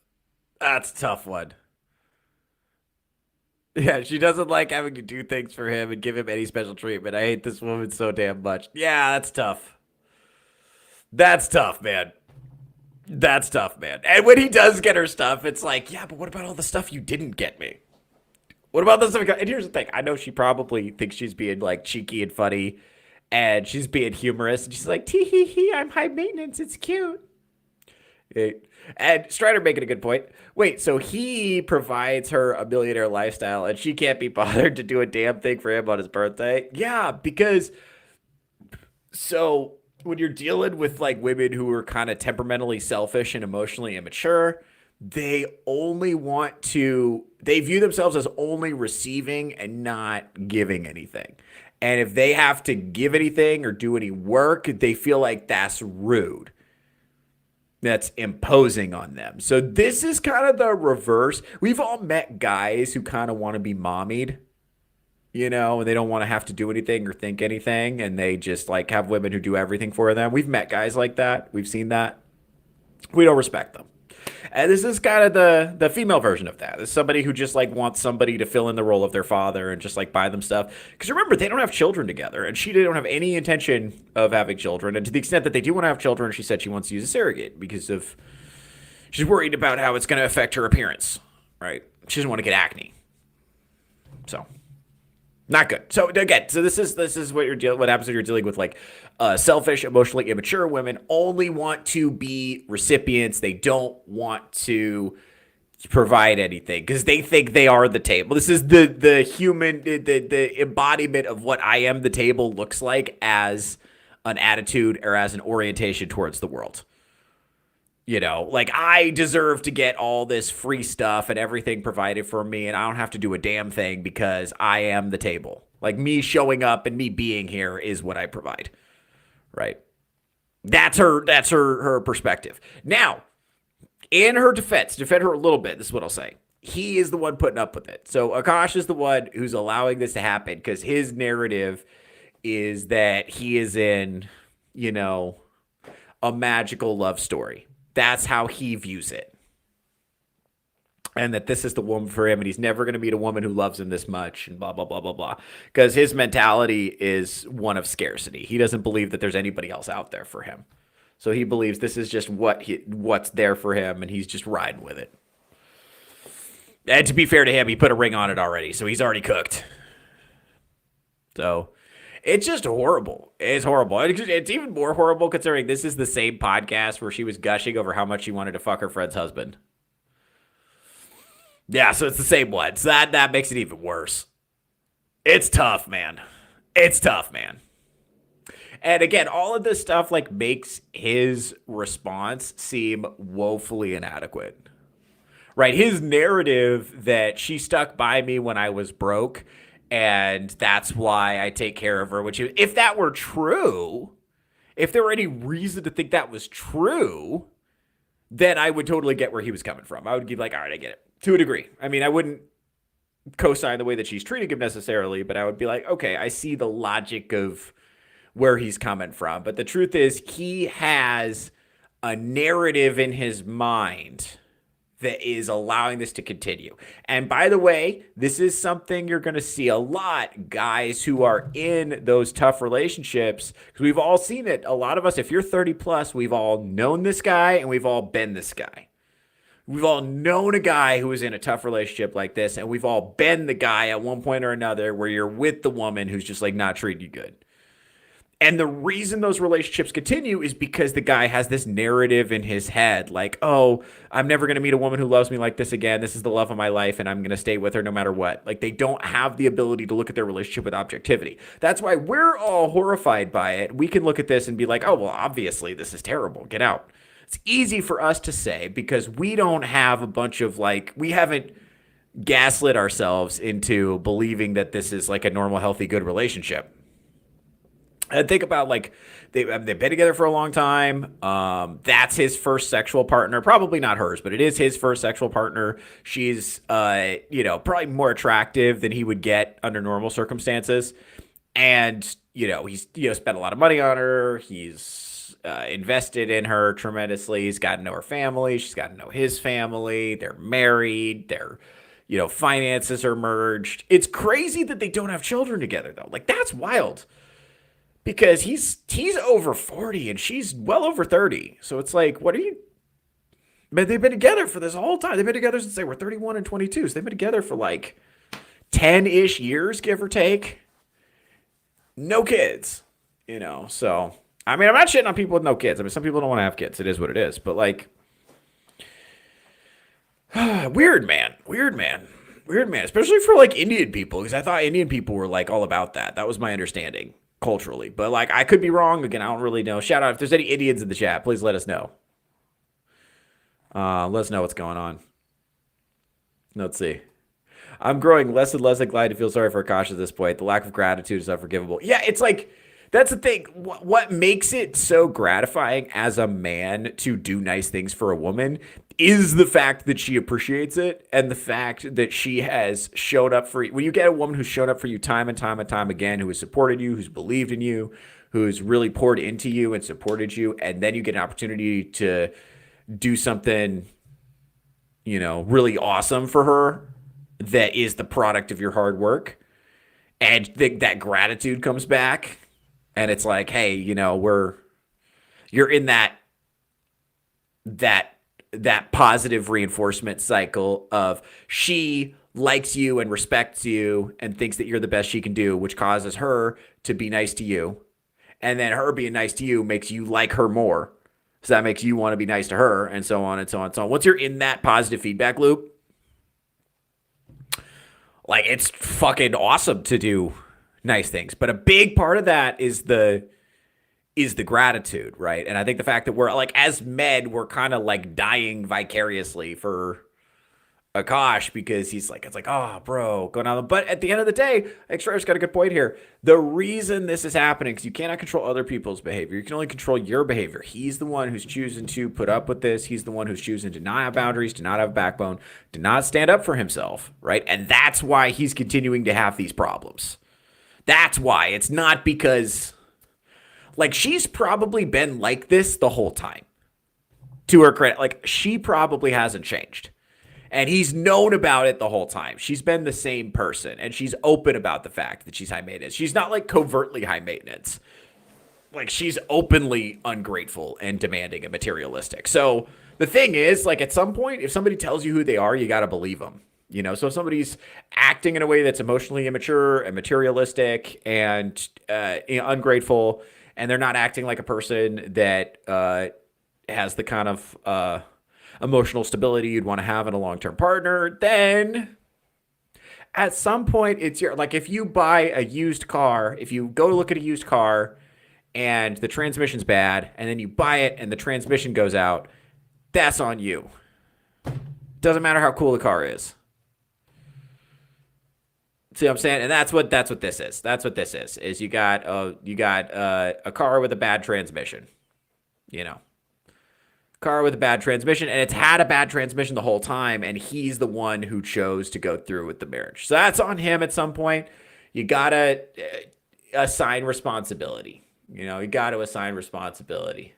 That's a tough one. Yeah, she doesn't like having to do things for him and give him any special treatment. I hate this woman so damn much. Yeah, that's tough. That's tough, man. That's tough, man. And when he does get her stuff, it's like, yeah, but what about all the stuff you didn't get me? What about the stuff? And here's the thing. I know she probably thinks she's being like cheeky and funny and she's being humorous. And she's like, tee hee hee, I'm high maintenance. It's cute. And Strider making a good point. Wait, so he provides her a millionaire lifestyle and she can't be bothered to do a damn thing for him on his birthday? Yeah, because so when you're dealing with like women who are kind of temperamentally selfish and emotionally immature, they view themselves as only receiving and not giving anything. And if they have to give anything or do any work, they feel like that's rude. That's imposing on them. So this is kind of the reverse. We've all met guys who kind of want to be mommied, you know, and they don't want to have to do anything or think anything. And they just like have women who do everything for them. We've met guys like that. We've seen that. We don't respect them. And this is kind of the female version of that. It's somebody who just like wants somebody to fill in the role of their father and just like buy them stuff. Because remember, they don't have children together, and they don't have any intention of having children. And to the extent that they do want to have children, she said she wants to use a surrogate because she's worried about how it's going to affect her appearance. Right? She doesn't want to get acne. So. Not good. So again, this is what happens when you're dealing with like selfish, emotionally immature women. Only want to be recipients. They don't want to provide anything because they think they are the table. This is the human the embodiment of what I am the table looks like as an attitude or as an orientation towards the world. You know, like I deserve to get all this free stuff and everything provided for me, and I don't have to do a damn thing because I am the table. Like me showing up and me being here is what I provide, right? That's her perspective. Now, in her defense, defend her a little bit. This is what I'll say. He is the one putting up with it. So AKAASH is the one who's allowing this to happen because his narrative is that he is in, you know, a magical love story. That's how he views it. And that this is the woman for him, and he's never going to meet a woman who loves him this much, and blah, blah, blah, blah, blah. Because his mentality is one of scarcity. He doesn't believe that there's anybody else out there for him. So he believes this is just what's there for him, and he's just riding with it. And to be fair to him, he put a ring on it already, so he's already cooked. So it's just horrible. It's horrible. It's even more horrible considering this is the same podcast where she was gushing over how much she wanted to fuck her friend's husband. Yeah, so it's the same one. So that makes it even worse. It's tough, man. It's tough, man. And again, all of this stuff like makes his response seem woefully inadequate. Right? His narrative that she stuck by me when I was broke and that's why I take care of her, which if that were true, if there were any reason to think that was true, then I would totally get where he was coming from. I would be like, all right, I get it. To a degree. I mean, I wouldn't co-sign the way that she's treating him necessarily, but I would be like, okay, I see the logic of where he's coming from. But the truth is, he has a narrative in his mind that is allowing this to continue. And by the way, this is something you're going to see a lot, guys who are in those tough relationships, because we've all seen it. A lot of us, if you're 30 plus, we've all known this guy and we've all been this guy. We've all known a guy who was in a tough relationship like this, and we've all been the guy at one point or another where you're with the woman who's just like not treating you good. And the reason those relationships continue is because the guy has this narrative in his head, like, oh, I'm never going to meet a woman who loves me like this again. This is the love of my life, and I'm going to stay with her no matter what. Like, they don't have the ability to look at their relationship with objectivity. That's why we're all horrified by it. We can look at this and be like, oh, well, obviously this is terrible. Get out. It's easy for us to say because we don't have a bunch of like, we haven't gaslit ourselves into believing that this is like a normal, healthy, good relationship. And think about like they've been together for a long time. That's his first sexual partner, probably not hers, but it is his first sexual partner. She's probably more attractive than he would get under normal circumstances, and he's spent a lot of money on her. He's invested in her tremendously. He's gotten to know her family. She's gotten to know his family. They're married. Their finances are merged. It's crazy that they don't have children together though. Like that's wild. Because he's over 40 and she's well over 30. So it's like, but they've been together for this whole time. They've been together since they were 31 and 22. So they've been together for like 10-ish years, give or take. No kids, So, I mean, I'm not shitting on people with no kids. I mean, some people don't want to have kids. It is what it is. But like, weird, man. Especially for like Indian people. Because I thought Indian people were like all about that. That was my understanding. Culturally, but like I could be wrong. Again, I don't really know. Shout out if there's any Indians in the chat, please let us know. Let us know what's going on. Let's see. I'm growing less and less inclined to feel sorry for AKAASH at this point. The lack of gratitude is unforgivable. Yeah, it's like that's the thing. What makes it so gratifying as a man to do nice things for a woman is the fact that she appreciates it and the fact that she has showed up for you. When you get a woman who's shown up for you time and time and time again, who has supported you, who's believed in you, who's really poured into you and supported you, and then you get an opportunity to do something, really awesome for her that is the product of your hard work, and that gratitude comes back, and it's like, hey, you're in that positive reinforcement cycle of she likes you and respects you and thinks that you're the best she can do, which causes her to be nice to you. And then her being nice to you makes you like her more. So that makes you want to be nice to her, and so on and so on and so on. Once you're in that positive feedback loop, like it's fucking awesome to do nice things. But a big part of that is the gratitude, right? And I think the fact that we're like, as men, we're kind of like dying vicariously for AKAASH because it's like, oh, bro, going on. But at the end of the day, Extra's got a good point here. The reason this is happening is you cannot control other people's behavior. You can only control your behavior. He's the one who's choosing to put up with this. He's the one who's choosing to not have boundaries, to not have a backbone, to not stand up for himself, right? And that's why he's continuing to have these problems. That's why. It's not because, like, she's probably been like this the whole time. To her credit, like, she probably hasn't changed. And he's known about it the whole time. She's been the same person. And she's open about the fact that she's high maintenance. She's not like covertly high maintenance. Like she's openly ungrateful and demanding and materialistic. So the thing is, like at some point, if somebody tells you who they are, you got to believe them. So if somebody's acting in a way that's emotionally immature and materialistic and ungrateful, and they're not acting like a person that has the kind of emotional stability you'd want to have in a long-term partner, then at some point it's like if you buy a used car, if you go look at a used car and the transmission's bad and then you buy it and the transmission goes out, that's on you. Doesn't matter how cool the car is. See what I'm saying? And that's what this is. That's what this is you got a car with a bad transmission, car with a bad transmission, and it's had a bad transmission the whole time, and he's the one who chose to go through with the marriage. So that's on him at some point. You gotta assign responsibility. You gotta assign responsibility.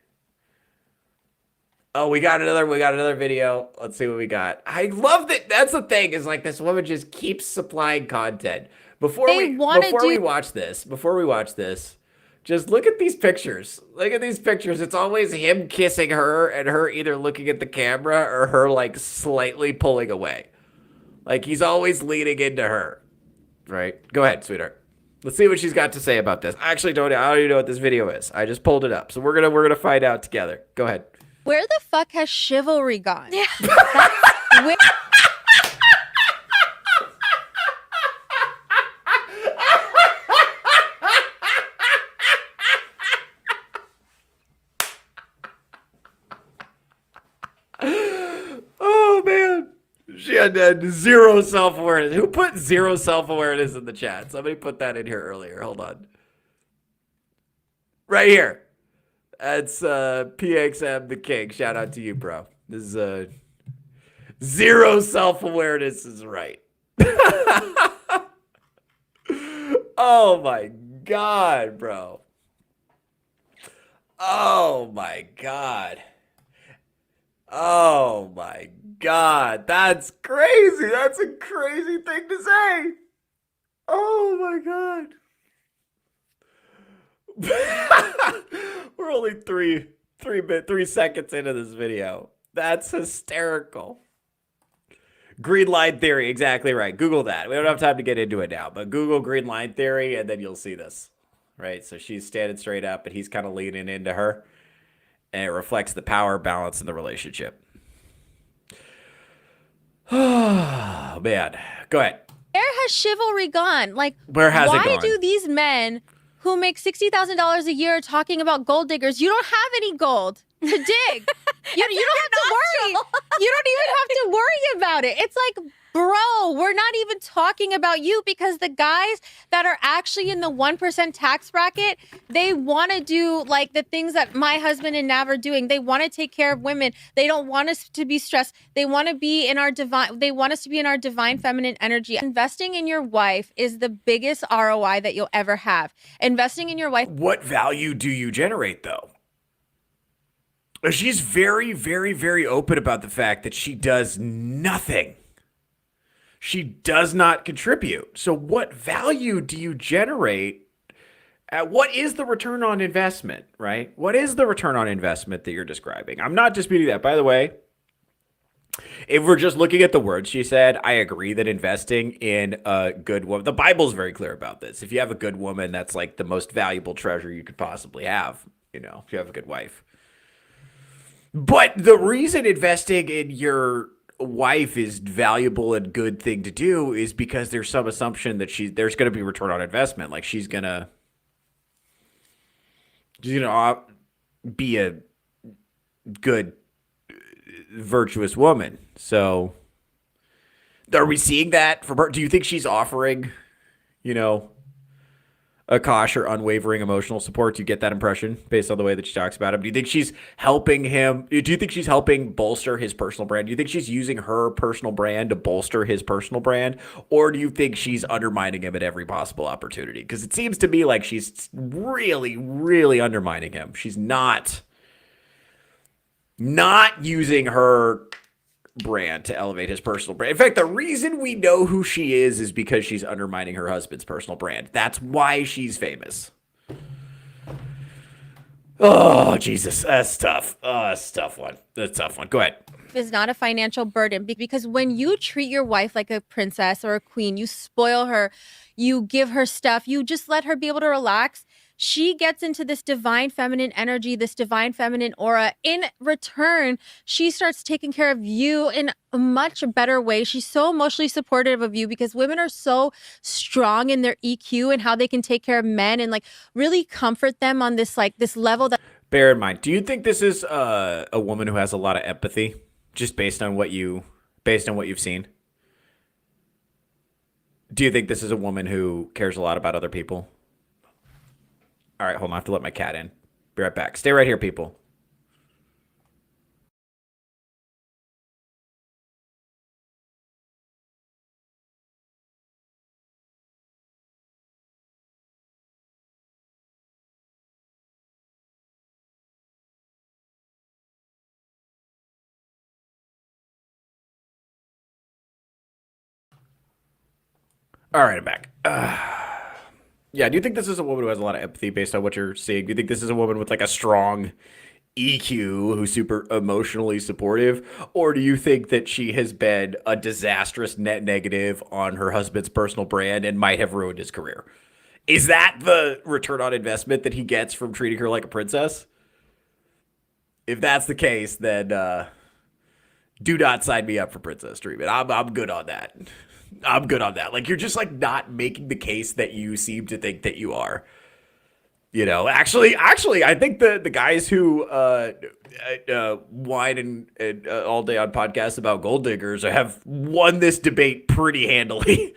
Oh, we got another video. Let's see what we got. I love that. That's the thing, is like this woman just keeps supplying content. Before we watch this, just look at these pictures. Look at these pictures. It's always him kissing her and her either looking at the camera or her like slightly pulling away. Like he's always leaning into her. Right? Go ahead, sweetheart. Let's see what she's got to say about this. I don't even know what this video is. I just pulled it up. So we're gonna find out together. Go ahead. Where the fuck has chivalry gone? Yeah. Oh man, she had zero self-awareness. Who put zero self-awareness in the chat? Somebody put that in here earlier. Hold on. Right here. That's PXM the King. Shout out to you, bro. This is zero self-awareness is right. Oh my God, bro. Oh my God. Oh my God. That's crazy. That's a crazy thing to say. Oh my God. We're only three seconds into this video. That's hysterical. Green line theory, exactly right. Google that. We don't have time to get into it now, but Google green line theory, and then you'll see this. Right? So she's standing straight up, and he's kind of leaning into her, and it reflects the power balance in the relationship. Oh, man. Go ahead. Where has chivalry gone? Like, Where has it why gone? do these men who make $60,000 a year talking about gold diggers? You don't have any gold to dig. You don't have to worry. You don't even have to worry about it. It's like, bro, we're not even talking about you, because the guys that are actually in the 1% tax bracket, they want to do like the things that my husband and Nav are doing. They want to take care of women. They don't want us to be stressed. They want to be in our divine. They want us to be in our divine feminine energy. Investing in your wife is the biggest ROI that you'll ever have. Investing in your wife. What value do you generate, though? She's very, very, very open about the fact that she does nothing. She does not contribute. So what value do you generate? What is the return on investment, right? What is the return on investment that you're describing? I'm not disputing that. By the way, if we're just looking at the words she said, I agree that investing in a good woman, the Bible's very clear about this. If you have a good woman, that's like the most valuable treasure you could possibly have, you know, if you have a good wife. But the reason investing in your wife is valuable and good thing to do is because there's some assumption that there's going to be return on investment. Like she's going to be a good, virtuous woman. So are we seeing that from her? Do you think she's offering, AKAASH or unwavering emotional support? Do you get that impression based on the way that she talks about him? Do you think she's helping him? Do you think she's helping bolster his personal brand? Do you think she's using her personal brand to bolster his personal brand? Or do you think she's undermining him at every possible opportunity? Because it seems to me like she's really, really undermining him. She's not using her brand to elevate his personal brand. In fact, the reason we know who she is because she's undermining her husband's personal brand. That's why she's famous. Oh, Jesus. That's tough. Oh, that's a tough one. That's a tough one. Go ahead. Is not a financial burden, because when you treat your wife like a princess or a queen, you spoil her, you give her stuff, you just let her be able to relax. She gets into this divine feminine energy, this divine feminine aura. In return, she starts taking care of you in a much better way. She's so emotionally supportive of you, because women are so strong in their EQ and how they can take care of men and like really comfort them on this level that. Bear in mind, do you think this is a woman who has a lot of empathy, just based on what you've seen? Do you think this is a woman who cares a lot about other people? All right, hold on. I have to let my cat in. Be right back. Stay right here, people. All right, I'm back. Yeah, do you think this is a woman who has a lot of empathy based on what you're seeing? Do you think this is a woman with like a strong EQ who's super emotionally supportive? Or do you think that she has been a disastrous net negative on her husband's personal brand and might have ruined his career? Is that the return on investment that he gets from treating her like a princess? If that's the case, then do not sign me up for princess treatment. I'm good on that. I'm good on that. Like, you're just like not making the case that you seem to think that you are. Actually, I think the guys who whine and all day on podcasts about gold diggers have won this debate pretty handily.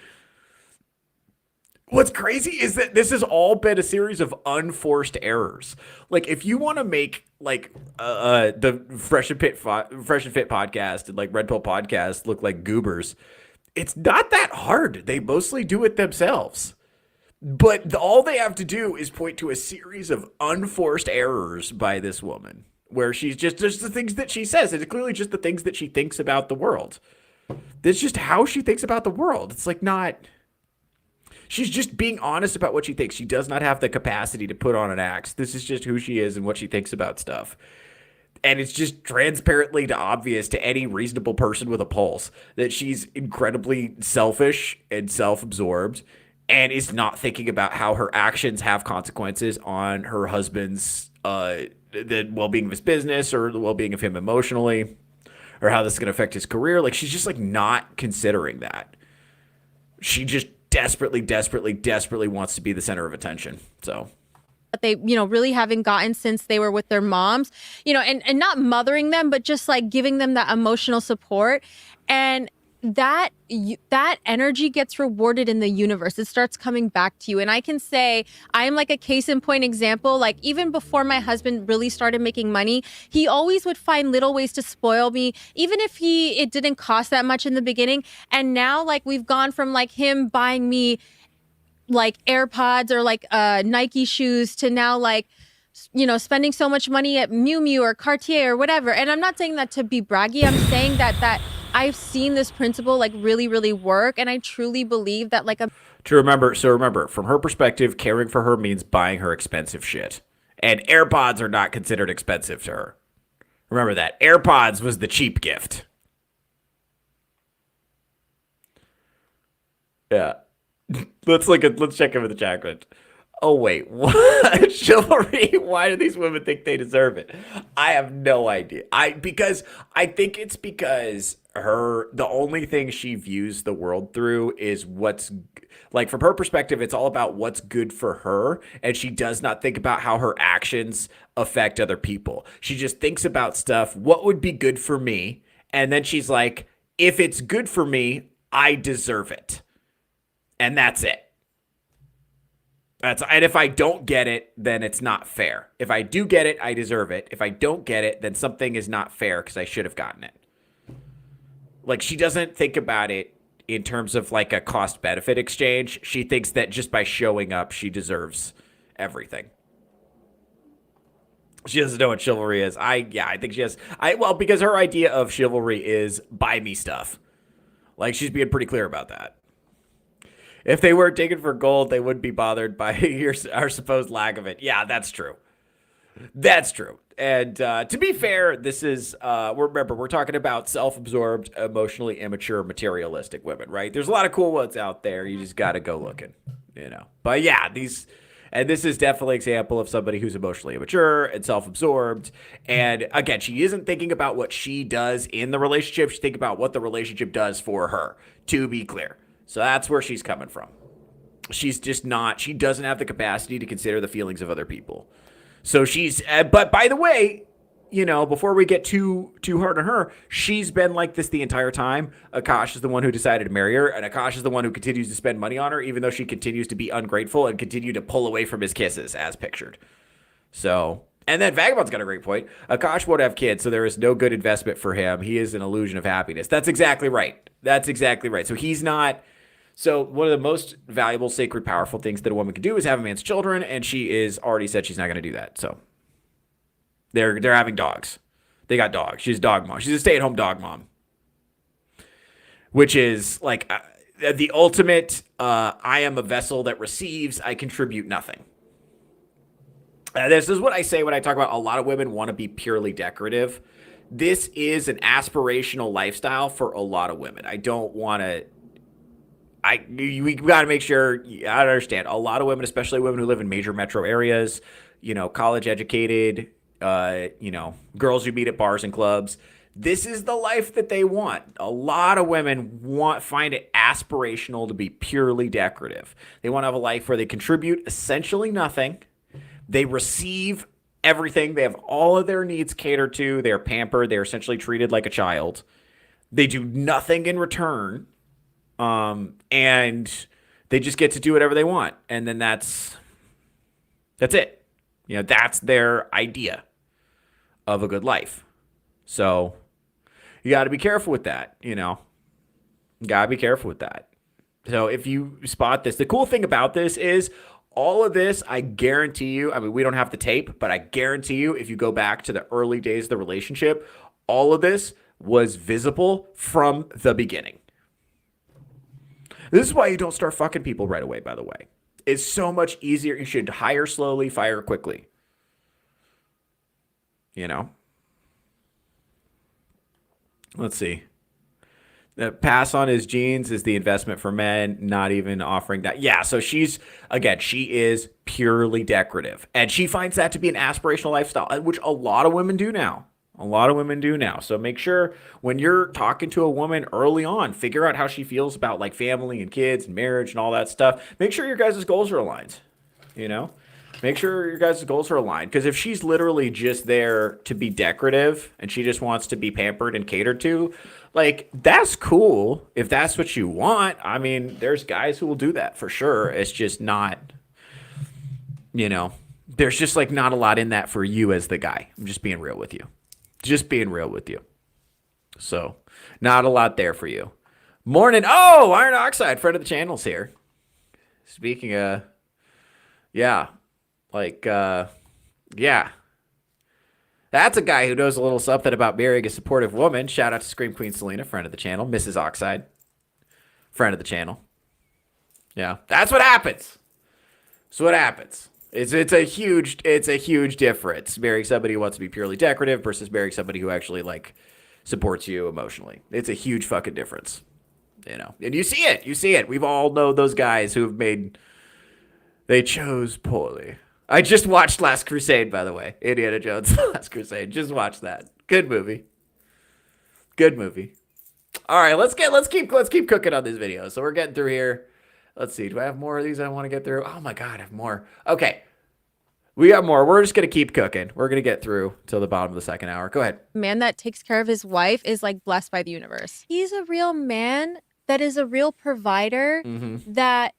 What's crazy is that this has all been a series of unforced errors. Like, if you want to make like the Fresh and Fit podcast and like Red Pill podcast look like goobers, it's not that hard. They mostly do it themselves. But all they have to do is point to a series of unforced errors by this woman, where she's just the things that she says. It's clearly just the things that she thinks about the world. That's just how she thinks about the world. It's like not. She's just being honest about what she thinks. She does not have the capacity to put on an act. This is just who she is and what she thinks about stuff. And it's just transparently obvious to any reasonable person with a pulse that she's incredibly selfish and self-absorbed and is not thinking about how her actions have consequences on her husband's the well-being of his business or the well-being of him emotionally or how this is going to affect his career. Like, she's just like not considering that. She just desperately wants to be the center of attention. So that they, really haven't gotten since they were with their moms, and not mothering them, but just like giving them that emotional support. And that energy gets rewarded in the universe. It starts coming back to you. And I can say I am like a case in point example. Like, even before my husband really started making money, he always would find little ways to spoil me, even if it didn't cost that much in the beginning. And now, like, we've gone from like him buying me like AirPods or like Nike shoes to now like, spending so much money at Miu Miu or Cartier or whatever. And I'm not saying that to be braggy. I'm saying that I've seen this principle like really, really work. And I truly believe that like remember, from her perspective, caring for her means buying her expensive shit. And AirPods are not considered expensive to her. Remember that. AirPods was the cheap gift. Yeah. Let's check in with the chat. Oh, wait, what? Chivalry? Why do these women think they deserve it? I have no idea. I think it's because the only thing she views the world through is what's, like, from her perspective, it's all about what's good for her, and she does not think about how her actions affect other people. She just thinks about stuff, what would be good for me, and then she's like, if it's good for me, I deserve it. And that's it. And if I don't get it, then it's not fair. If I do get it, I deserve it. If I don't get it, then something is not fair because I should have gotten it. Like, she doesn't think about it in terms of like a cost-benefit exchange. She thinks that just by showing up, she deserves everything. She doesn't know what chivalry is. I think she has. Because her idea of chivalry is buy me stuff. Like, she's being pretty clear about that. If they weren't taken for gold, they wouldn't be bothered by our supposed lack of it. Yeah, that's true. That's true. And to be fair, this is, we're talking about self-absorbed, emotionally immature, materialistic women, right? There's a lot of cool ones out there. You just got to go looking, But yeah, this is definitely an example of somebody who's emotionally immature and self-absorbed. And again, she isn't thinking about what she does in the relationship. She's thinking about what the relationship does for her, to be clear. So that's where she's coming from. She doesn't have the capacity to consider the feelings of other people. So but by the way, before we get too hard on her, she's been like this the entire time. AKAASH is the one who decided to marry her, and AKAASH is the one who continues to spend money on her, even though she continues to be ungrateful and continue to pull away from his kisses, as pictured. So, and then Vagabond's got a great point. AKAASH won't have kids, so there is no good investment for him. He is an illusion of happiness. That's exactly right. So he's not. So one of the most valuable, sacred, powerful things that a woman can do is have a man's children, and she is already said she's not going to do that. So they're having dogs. They got dogs. She's a dog mom. She's a stay-at-home dog mom, which is like the ultimate. I am a vessel that receives. I contribute nothing. This is what I say when I talk about a lot of women want to be purely decorative. This is an aspirational lifestyle for a lot of women. I don't want to. We got to make sure, I understand, a lot of women, especially women who live in major metro areas, college educated, girls you meet at bars and clubs. This is the life that they want. A lot of women find it aspirational to be purely decorative. They want to have a life where they contribute essentially nothing. They receive everything. They have all of their needs catered to. They're pampered. They're essentially treated like a child. They do nothing in return. And They just get to do whatever they want. And then that's it. You know, that's their idea of a good life. So you got to be careful with that, you know. You got to be careful with that. So if you spot this, the cool thing about this is all of this, I guarantee you, I mean, we don't have the tape, but I guarantee you, if you go back to the early days of the relationship, all of this was visible from the beginning. This is why you don't start fucking people right away, by the way. It's so much easier. You should hire slowly, fire quickly. You know? Let's see. The pass on his genes is the investment for men, not even offering that. Yeah, so she is purely decorative. And she finds that to be an aspirational lifestyle, which a lot of women do now. So make sure when you're talking to a woman early on, figure out how she feels about like family and kids and marriage and all that stuff. Make sure your guys' goals are aligned, you know? Make sure your guys' goals are aligned. Because if she's literally just there to be decorative and she just wants to be pampered and catered to, like, that's cool if that's what you want. I mean, there's guys who will do that for sure. It's just not, you know, there's just like not a lot in that for you as the guy. I'm just being real with you. So, not a lot there for you. Morning. Oh, Iron Oxide, friend of the channel's here. Speaking of, yeah. That's a guy who knows a little something about marrying a supportive woman. Shout out to Scream Queen Selena, friend of the channel. Mrs. Oxide, friend of the channel. Yeah, that's what happens. It's a huge difference. Marrying somebody who wants to be purely decorative versus marrying somebody who actually like supports you emotionally. It's a huge fucking difference. You know, and you see it. We've all know those guys who've they chose poorly. I just watched Last Crusade, by the way. Indiana Jones, Last Crusade. Just watch that. Good movie. All right, let's keep cooking on this video. So we're getting through here. Let's see. Do I have more of these I want to get through? Oh my God, I have more. Okay. We got more. We're just going to keep cooking. We're going to get through till the bottom of the second hour. Go ahead. Man that takes care of his wife is like blessed by the universe. He's a real man that is a real provider that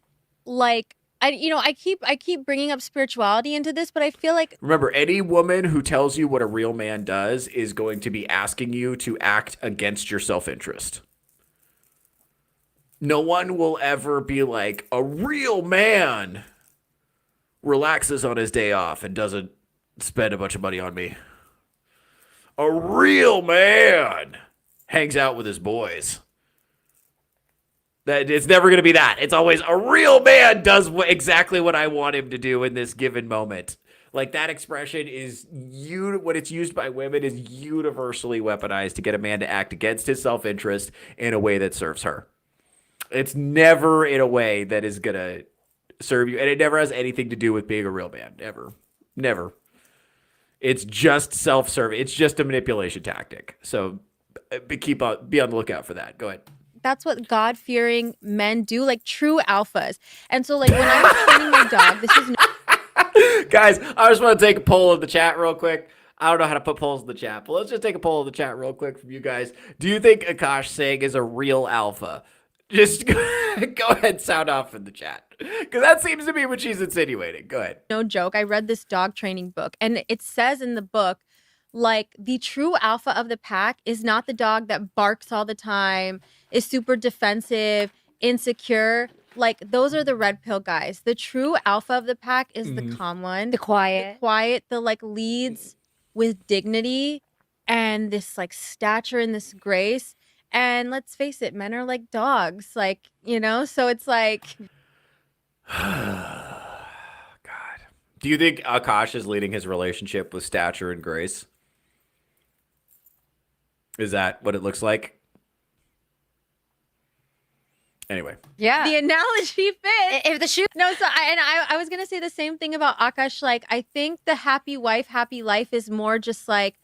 like I keep bringing up spirituality into this, but I feel like remember, any woman who tells you what a real man does is going to be asking you to act against your self-interest. No one will ever be like, a real man relaxes on his day off and doesn't spend a bunch of money on me. A real man hangs out with his boys. That it's never going to be that. It's always a real man does exactly what I want him to do in this given moment. Like that expression is when it's used by women is universally weaponized to get a man to act against his self-interest in a way that serves her. It's never in a way that is going to serve you. And it never has anything to do with being a real man. Ever. Never. It's just self-serving. It's just a manipulation tactic. So be on the lookout for that. Go ahead. that's what God-fearing men do, like true alphas. And so, like, when I was training my dog, this is Guys, I just want to take a poll of the chat real quick. I don't know how to put polls in the chat, but let's just take a poll of the chat real quick from you guys. Do you think AKAASH Singh is a real alpha? Just go ahead and sound off in the chat, because that seems to be what she's insinuating. Go ahead. no joke. I read this dog training book, and it says in the book, like, the true alpha of the pack is not the dog that barks all the time, is super defensive, insecure. Like, those are the red pill guys. The true alpha of the pack is the calm one. The quiet. The like leads with dignity and this like stature and this grace. And let's face it, men are like dogs, like, you know, so it's like. God. Do you think AKAASH is leading his relationship with stature and grace? Is that what it looks like? Anyway. Yeah. The analogy fits. If the shoe. No, so I was gonna say the same thing about AKAASH. Like, I think the happy wife, happy life is more just like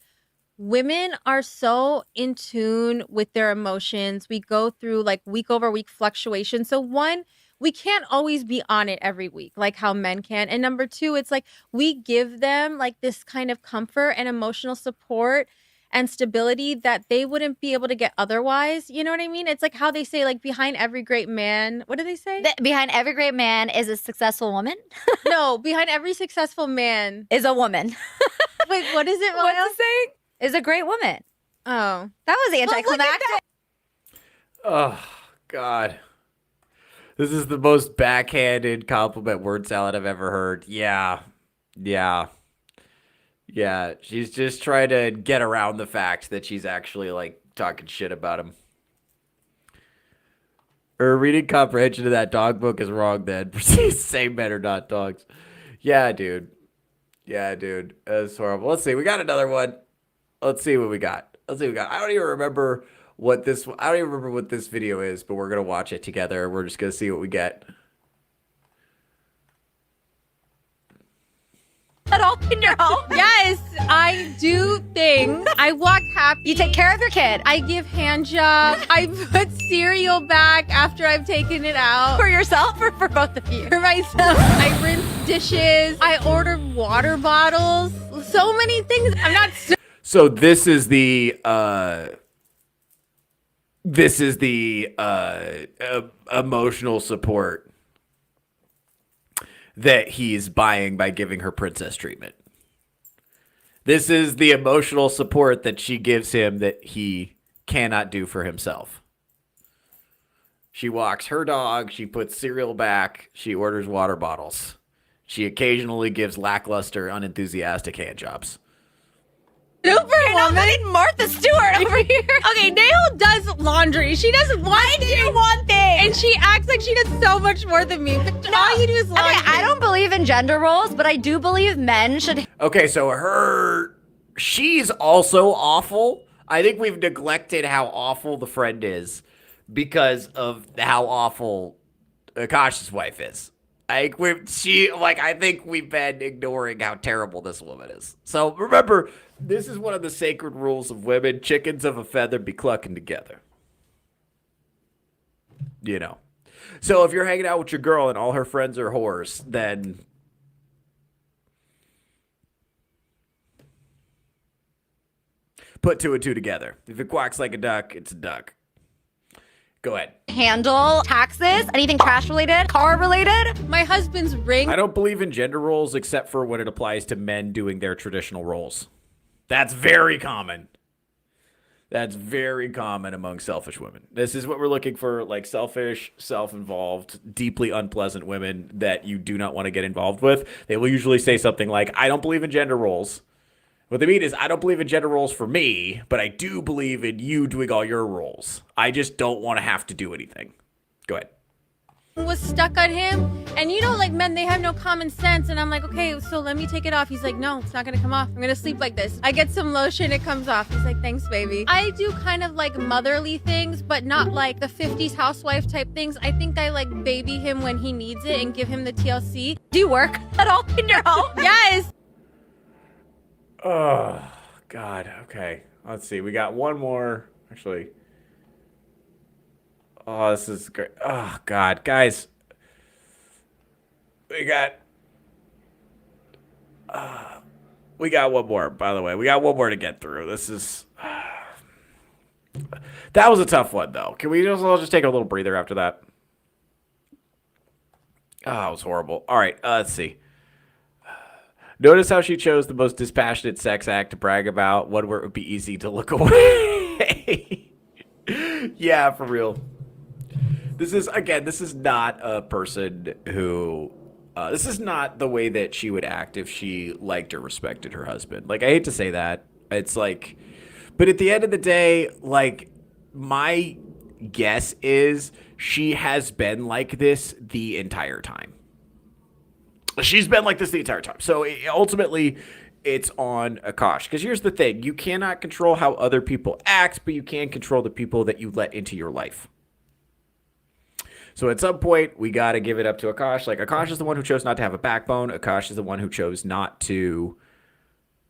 women are so in tune with their emotions. We go through like week over week fluctuation. So one, we can't always be on it every week, like how men can. And number two, it's like we give them like this kind of comfort and emotional support. and stability that they wouldn't be able to get otherwise. You know what I mean? It's like how they say, like, behind every great man, what do they say? Behind every great man is a successful woman. No, behind every successful man. Is a woman. Wait, what is it, What's Maya? the saying? Is a great woman. Oh. That was anticlimactic. Oh, God. This is the most backhanded compliment word salad I've ever heard. Yeah. Yeah. Yeah. She's just trying to get around the fact that she's actually, like, talking shit about him. Her reading comprehension of that dog book is wrong then. Same men are not dogs. Yeah, dude. Yeah, dude. That's horrible. Let's see. We got another one. Let's see what we got. Let's see what we got. I don't even remember what this video is, but we're going to watch it together. We're just going to see what we get. At all in your home. Yes, I do things. I walk happy. You take care of your kid. I give hand job. I put cereal back after I've taken it out. For yourself or for both of you? For myself. I rinse dishes. I order water bottles. So many things. I'm not So this is the emotional support that he's buying by giving her princess treatment. This is the emotional support that she gives him that he cannot do for himself. She walks her dog, she puts cereal back, she orders water bottles. She occasionally gives lackluster, unenthusiastic hand jobs. Superwoman. Martha Stewart over here. Okay, Nail does laundry. She does one thing. And she acts like she does so much more than me. But all you do is laundry. Okay, I don't believe in gender roles, but I do believe men should. Okay, so she's also awful. I think we've neglected how awful the friend is because of how awful Akash's wife is. I think we've been ignoring how terrible this woman is. So remember, this is one of the sacred rules of women. Chickens of a feather be clucking together. You know. So if you're hanging out with your girl and all her friends are whores, then put two and two together. If it quacks like a duck, it's a duck. Go ahead. Handle taxes, anything trash related, car related. My husband's ring. I don't believe in gender roles except for when it applies to men doing their traditional roles. That's very common. That's very common among selfish women. This is what we're looking for, like selfish, self-involved, deeply unpleasant women that you do not want to get involved with. They will usually say something like, I don't believe in gender roles. What they mean is, I don't believe in gender roles for me, but I do believe in you doing all your roles. I just don't want to have to do anything. Go ahead. Was stuck on him, and you know, like, men, they have no common sense, and I'm like, okay, so let me take it off. He's like, no, it's not gonna come off. I'm gonna sleep like this. I get some lotion, it comes off. He's like, thanks, baby. I do kind of like motherly things, but not like the 50s housewife type things. I think I like baby him when he needs it and give him the TLC. Do you work at all in your home? Yes. Oh, God. Okay. Let's see. We got one more. Actually. Oh, this is great. Oh, God. Guys. We got one more, by the way. We got one more to get through. This is... That was a tough one, though. Can we just take a little breather after that? Oh, it was horrible. All right. Let's see. Notice how she chose the most dispassionate sex act to brag about, one where it would be easy to look away. Yeah, for real. This is not a person who... this is not the way that she would act if she liked or respected her husband. Like, I hate to say that. It's like... But at the end of the day, like, my guess is she has been like this the entire time. She's been like this the entire time. So ultimately, it's on AKAASH. Because here's the thing. You cannot control how other people act, but you can control the people that you let into your life. So at some point, we got to give it up to AKAASH. Like, AKAASH is the one who chose not to have a backbone. AKAASH is the one who chose not to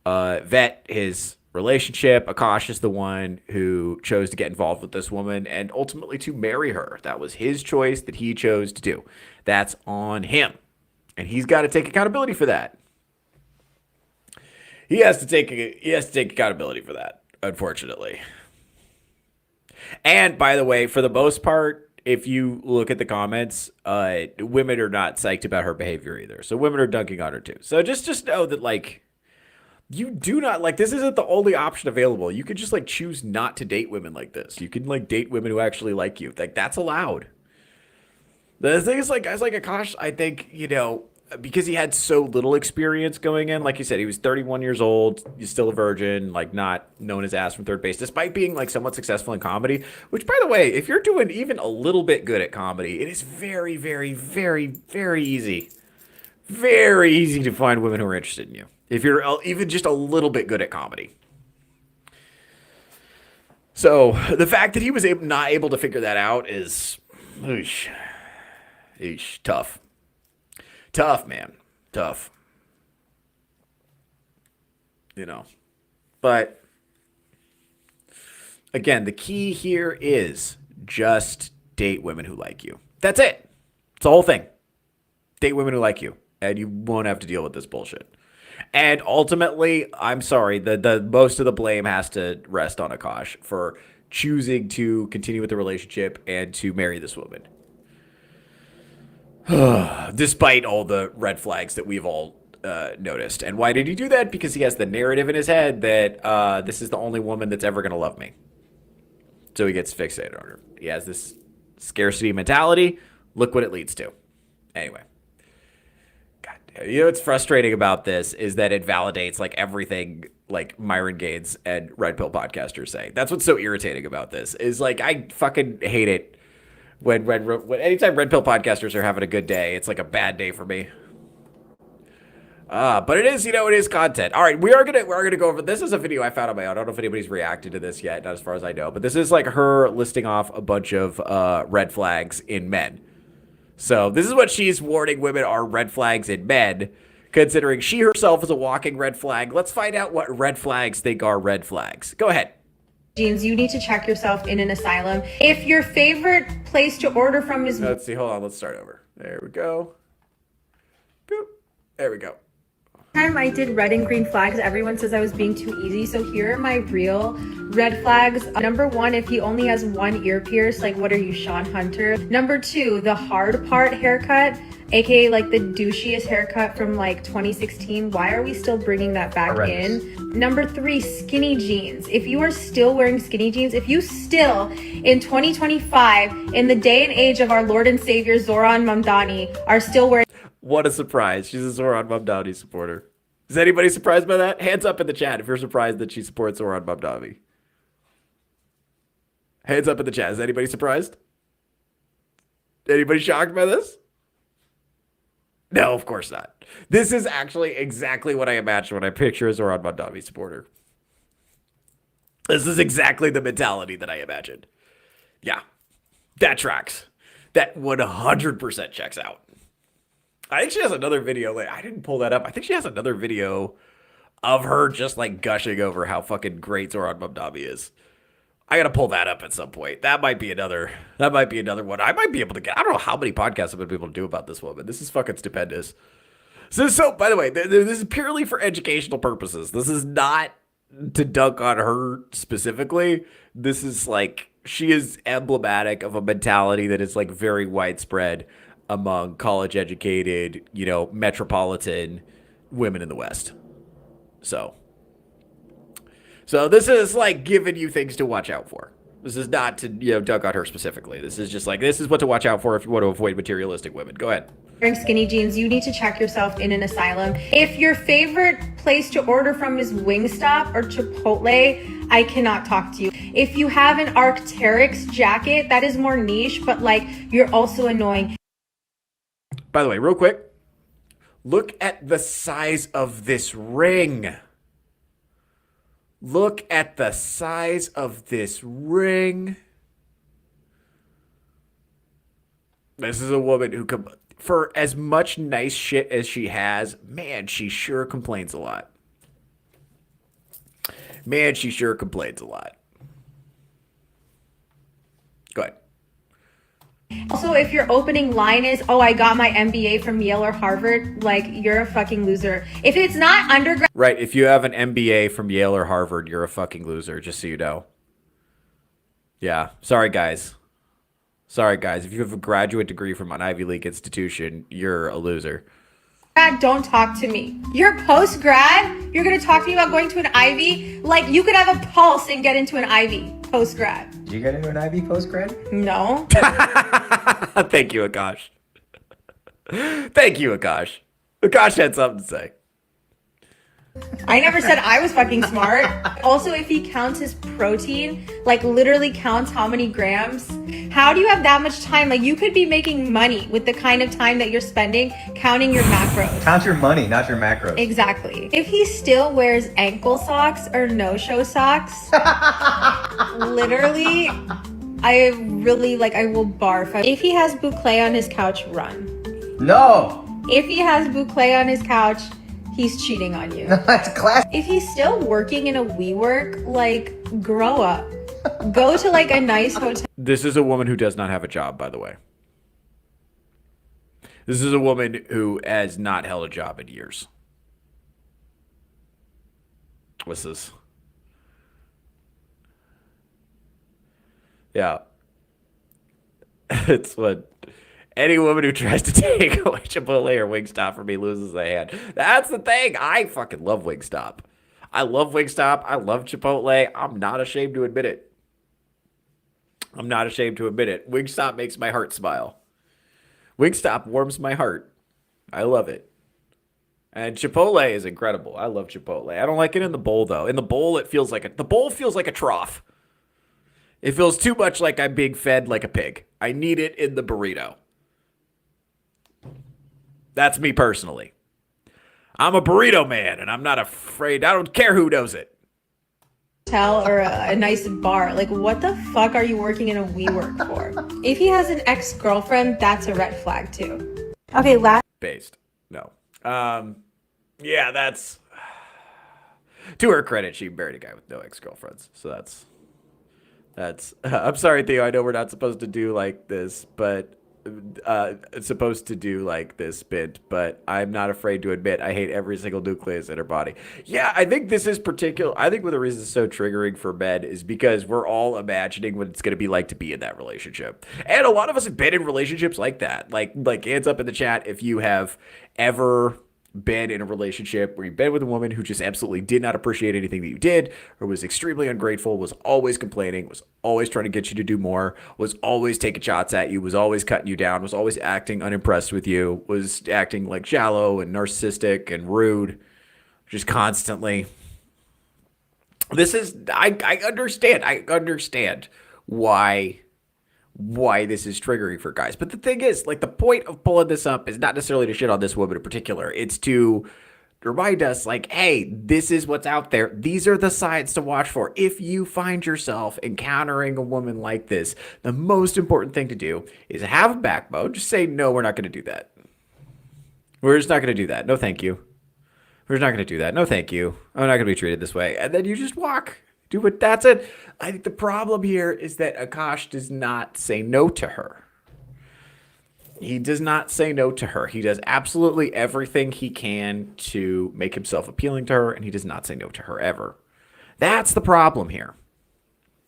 vet his relationship. AKAASH is the one who chose to get involved with this woman and ultimately to marry her. That was his choice that he chose to do. That's on him. And he's got to take accountability for that. He has to take accountability for that. unfortunately. And by the way, for the most part, if you look at the comments, women are not psyched about her behavior either. So women are dunking on her too. So just know that like you do not like this isn't the only option available. You could just like choose not to date women like this. You can like date women who actually like you. Like that's allowed. The thing is like guys like AKAASH, I think, you know, because he had so little experience going in, like you said, he was 31 years old, he's still a virgin, like not known his ass from third base, despite being like somewhat successful in comedy, which by the way, if you're doing even a little bit good at comedy, it is very, very, very, very easy to find women who are interested in you. If you're even just a little bit good at comedy. So the fact that he was not able to figure that out is tough. Tough, man. Tough. You know. But again, the key here is just date women who like you. That's it. It's the whole thing. Date women who like you, and you won't have to deal with this bullshit. And ultimately, I'm sorry, the most of the blame has to rest on AKAASH for choosing to continue with the relationship and to marry this woman. Despite all the red flags that we've all noticed. And why did he do that? Because he has the narrative in his head that this is the only woman that's ever going to love me. So he gets fixated on her. He has this scarcity mentality. Look what it leads to. Anyway. God, you know what's frustrating about this is that it validates like everything like Myron Gaines and Red Pill podcasters say. That's what's so irritating about this is like I fucking hate it. When anytime Red Pill podcasters are having a good day, it's like a bad day for me. But it is, you know, it is content. All right, we're gonna go over. This is a video I found on my own. I don't know if anybody's reacted to this yet, not as far as I know. But this is like her listing off a bunch of red flags in men. So this is what she's warning women are red flags in men, considering she herself is a walking red flag. Let's find out what red flags think are red flags. Go ahead. Jeans, you need to check yourself in an asylum. If your favorite place to order from is... Let's see. Hold on. Let's start over. There we go. Boop. There we go. Time I did red and green flags, everyone says I was being too easy. So here are my real red flags. Number one, if he only has one ear pierced, like what are you, Sean Hunter? Number two, the hard part haircut, aka like the douchiest haircut from like 2016. Why are we still bringing that back in? Number three, skinny jeans. If you are still wearing skinny jeans, if you still in 2025, in the day and age of our Lord and Savior Zoran Mamdani, are still wearing... What a surprise. She's a Zoran Mamdani supporter. Is anybody surprised by that? Hands up in the chat if you're surprised that she supports Zoran Mamdani. Hands up in the chat. Is anybody surprised? Anybody shocked by this? No, of course not. This is actually exactly what I imagine when I picture a Zoran Mamdani supporter. This is exactly the mentality that I imagined. Yeah, that tracks. That 100% checks out. I think she has another video. Like, I didn't pull that up. I think she has another video of her just like gushing over how fucking great Zoran Mamdani is. I gotta pull that up at some point. That might be another one. I might be able to get. I don't know how many podcasts I've been able to do about this woman. This is fucking stupendous. So by the way, this is purely for educational purposes. This is not to dunk on her specifically. This is like she is emblematic of a mentality that is like very widespread among college-educated, you know, metropolitan women in the West. So this is like giving you things to watch out for. This is not to, you know, dunk on her specifically. This is just like, this is what to watch out for if you want to avoid materialistic women. Go ahead. Wearing skinny jeans, you need to check yourself in an asylum. If your favorite place to order from is Wingstop or Chipotle, I cannot talk to you. If you have an Arc'teryx jacket, that is more niche, but like you're also annoying. By the way, real quick, look at the size of this ring. Look at the size of this ring. This is a woman who, for as much nice shit as she has, man, she sure complains a lot. Man, she sure complains a lot. Go ahead. Also, if your opening line is, oh, I got my MBA from Yale or Harvard, like, you're a fucking loser. If it's not undergrad. Right. If you have an MBA from Yale or Harvard, you're a fucking loser, just so you know. Yeah. Sorry, guys. Sorry, guys. If you have a graduate degree from an Ivy League institution, you're a loser. Don't talk to me. You're post-grad? You're going to talk to me about going to an Ivy? Like, you could have a pulse and get into an Ivy post-grad. Did you get into an Ivy post-grad? No. Thank you, Akash. Thank you, Akash. Akash had something to say. I never said I was fucking smart. Also, if he counts his protein, like literally counts how many grams, how do you have that much time? Like, you could be making money with the kind of time that you're spending counting your macros. Count your money, not your macros. Exactly. If he still wears ankle socks or no-show socks, literally, I will barf. If he has boucle on his couch, run. No! If he has boucle on his couch, he's cheating on you. That's class. If he's still working in a WeWork, like, grow up. Go to, like, a nice hotel. This is a woman who does not have a job, by the way. This is a woman who has not held a job in years. What's this? Yeah. It's what... Any woman who tries to take away Chipotle or Wingstop from me loses a hand. That's the thing. I fucking love Wingstop. I love Wingstop. I love Chipotle. I'm not ashamed to admit it. I'm not ashamed to admit it. Wingstop makes my heart smile. Wingstop warms my heart. I love it. And Chipotle is incredible. I love Chipotle. I don't like it in the bowl, though. In the bowl, the bowl feels like a trough. It feels too much like I'm being fed like a pig. I need it in the burrito. That's me personally. I'm a burrito man, and I'm not afraid. I don't care who knows it. Or a nice bar. Like, what the fuck are you working in a WeWork for? If he has an ex-girlfriend, that's a red flag, too. Okay, Based. No. Yeah, that's... To her credit, she married a guy with no ex-girlfriends. So that's... I'm sorry, Theo. I know we're not supposed to do like this, but... It's supposed to do like this bit, but I'm not afraid to admit I hate every single nucleus in her body. Yeah, I think this is particular. I think one of the reasons it's so triggering for men is because we're all imagining what it's going to be like to be in that relationship. And a lot of us have been in relationships like that. Like hands up in the chat if you have ever been in a relationship where you've been with a woman who just absolutely did not appreciate anything that you did, or was extremely ungrateful, was always complaining, was always trying to get you to do more, was always taking shots at you, was always cutting you down, was always acting unimpressed with you, was acting like shallow and narcissistic and rude, just constantly. This is, I understand why this is triggering for guys. But the thing is, like, the point of pulling this up is not necessarily to shit on this woman in particular. It's to remind us, like, hey, this is what's out there. These are the signs to watch for. If you find yourself encountering a woman like this, the most important thing to do is have a backbone. Just say, no, we're not going to do that. We're just not going to do that. No, thank you. We're just not going to do that. No, thank you. I'm not going to be treated this way. And then you just walk. Do it. That's it. I think the problem here is that AKAASH does not say no to her. He does not say no to her. He does absolutely everything he can to make himself appealing to her, and he does not say no to her ever. That's the problem here.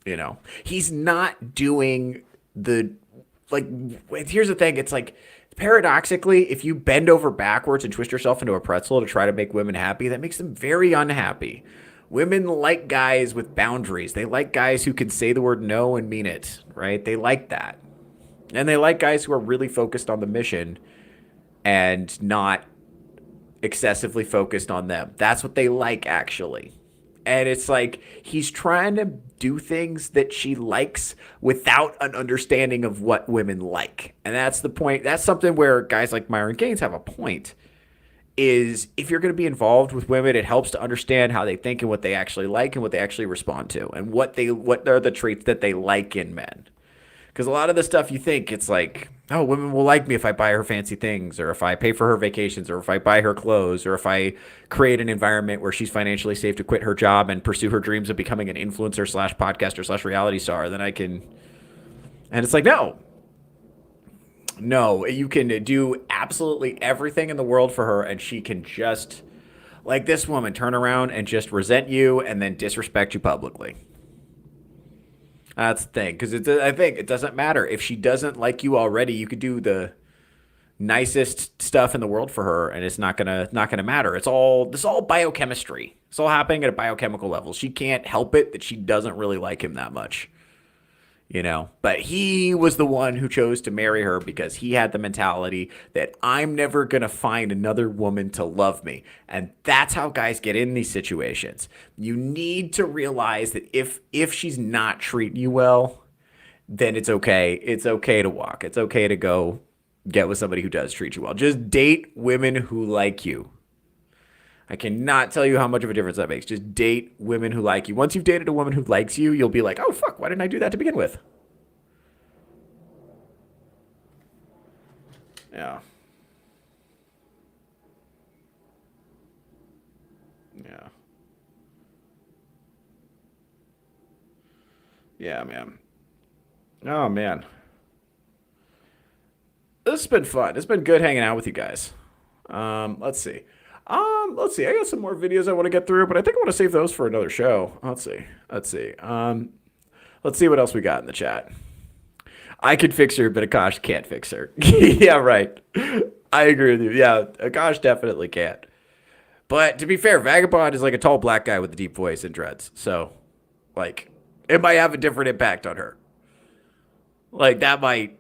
You know, he's not doing here's the thing. It's like, paradoxically, if you bend over backwards and twist yourself into a pretzel to try to make women happy, that makes them very unhappy. Women like guys with boundaries. They like guys who can say the word no and mean it, right? They like that. And they like guys who are really focused on the mission and not excessively focused on them. That's what they like, actually. And it's like he's trying to do things that she likes without an understanding of what women like. And that's the point. That's something where guys like Myron Gaines have a point. Is if you're going to be involved with women, it helps to understand how they think and what they actually like and what they actually respond to and what are the traits that they like in men. Because a lot of the stuff you think, it's like, oh, women will like me if I buy her fancy things, or if I pay for her vacations, or if I buy her clothes, or if I create an environment where she's financially safe to quit her job and pursue her dreams of becoming an influencer / podcaster / reality star, then I can. And it's like, no. No, you can do absolutely everything in the world for her, and she can just, like this woman, turn around and just resent you and then disrespect you publicly. That's the thing, because I think it doesn't matter if she doesn't like you already. You could do the nicest stuff in the world for her, and it's not gonna matter. This is all biochemistry. It's all happening at a biochemical level. She can't help it that she doesn't really like him that much. But he was the one who chose to marry her because he had the mentality that I'm never going to find another woman to love me. And that's how guys get in these situations. You need to realize that if she's not treating you well, then it's okay. It's okay to walk. It's okay to go get with somebody who does treat you well. Just date women who like you. I cannot tell you how much of a difference that makes. Just date women who like you. Once you've dated a woman who likes you, you'll be like, oh, fuck, why didn't I do that to begin with? Yeah. Yeah. Yeah, man. Oh, man. This has been fun. It's been good hanging out with you guys. Let's see. I got some more videos I want to get through, but I think I want to save those for another show. Let's see. Let's see what else we got in the chat. I could fix her, but Akash can't fix her. Yeah, right. I agree with you. Yeah, Akash definitely can't. But to be fair, Vagabond is like a tall black guy with a deep voice and dreads. So, like, it might have a different impact on her. Like, that might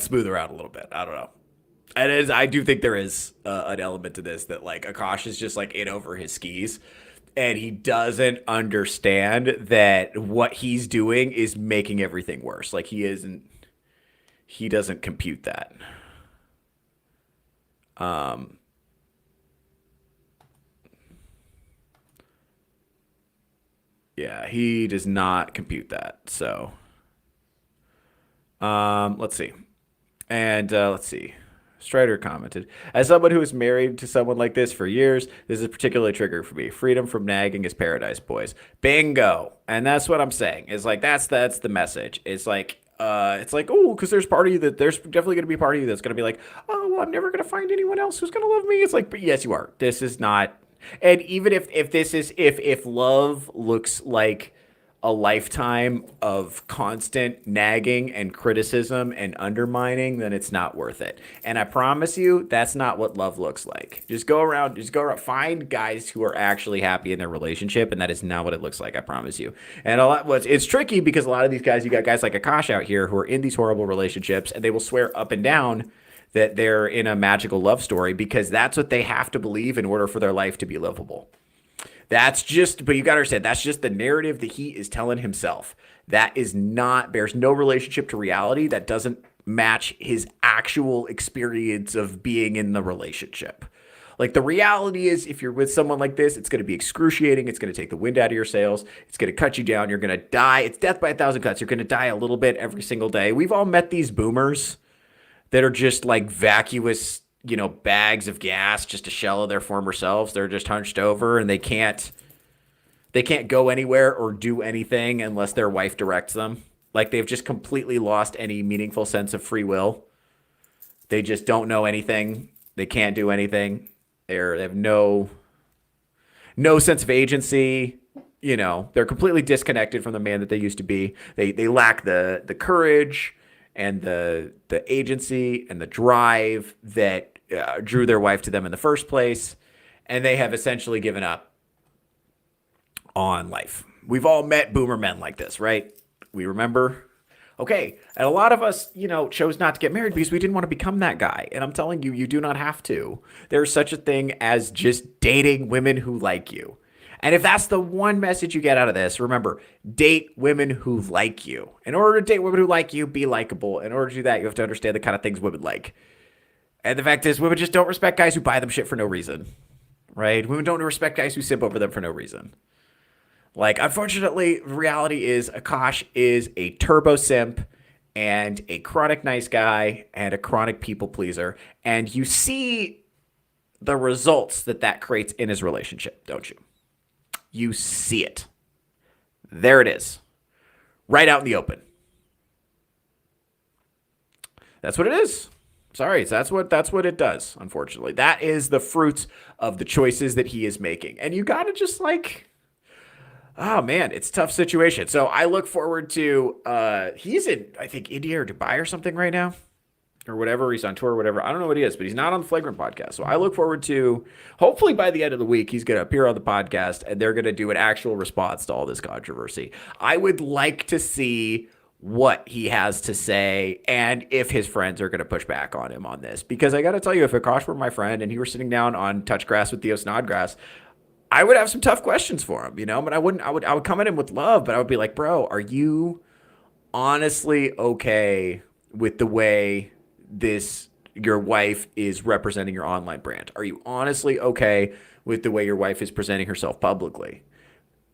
smooth her out a little bit. I don't know. And I do think there is an element to this that, like, Akash is just, like, in over his skis. And he doesn't understand that what he's doing is making everything worse. Like, he doesn't compute that. Yeah, he does not compute that. So, let's see. And let's see. Strider commented, as someone who is married to someone like this for years, this is particularly triggering for me. Freedom from nagging is paradise, boys. Bingo. And that's what I'm saying. It's like, that's the message. It's like, oh, because there's definitely going to be a part of you that's going to be like, oh, well, I'm never going to find anyone else who's going to love me. It's like, but yes, you are. This is not. And even if love looks like a lifetime of constant nagging and criticism and undermining, then it's not worth it. And I promise you, that's not what love looks like. Just go around, find guys who are actually happy in their relationship, and that is not what it looks like, I promise you. And it's tricky because a lot of these guys, you got guys like Akash out here who are in these horrible relationships, and they will swear up and down that they're in a magical love story because that's what they have to believe in order for their life to be livable. But you gotta understand, that's just the narrative that he is telling himself. That bears no relationship to reality. That doesn't match his actual experience of being in the relationship. Like, the reality is, if you're with someone like this, it's going to be excruciating. It's going to take the wind out of your sails. It's going to cut you down. You're going to die. It's death by 1,000 cuts. You're going to die a little bit every single day. We've all met these boomers that are just like vacuous, bags of gas, just a shell of their former selves. They're just hunched over and they can't go anywhere or do anything unless their wife directs them. Like, they've just completely lost any meaningful sense of free will. They just don't know anything. They can't do anything. They have no sense of agency. They're completely disconnected from the man that they used to be. They lack the courage and the agency and the drive that drew their wife to them in the first place. And they have essentially given up on life. We've all met boomer men like this, right? We remember. Okay. And a lot of us, chose not to get married because we didn't want to become that guy. And I'm telling you, you do not have to. There's such a thing as just dating women who like you. And if that's the one message you get out of this, remember, date women who like you. In order to date women who like you, be likable. In order to do that, you have to understand the kind of things women like. And the fact is, women just don't respect guys who buy them shit for no reason. Right? Women don't respect guys who simp over them for no reason. Like, unfortunately, reality is Akash is a turbo simp and a chronic nice guy and a chronic people pleaser. And you see the results that creates in his relationship, don't you? You see it. There it is. Right out in the open. That's what it is. Sorry, that's what it does, unfortunately. That is the fruits of the choices that he is making. And you got to just like, oh man, it's a tough situation. So I look forward to he's in, I think, India or Dubai or something right now. Or whatever, he's on tour or whatever. I don't know what he is, but he's not on the Flagrant podcast. So I look forward to, hopefully by the end of the week, he's going to appear on the podcast and they're going to do an actual response to all this controversy. I would like to see what he has to say and if his friends are going to push back on him on this. Because I got to tell you, if AKAASH were my friend and he were sitting down on Touch Grass with Theo Snodgrass, I would have some tough questions for him, you know, but I would come at him with love, but I would be like, bro, are you honestly okay with the way your wife is representing your online brand? Are you honestly okay with the way your wife is presenting herself publicly?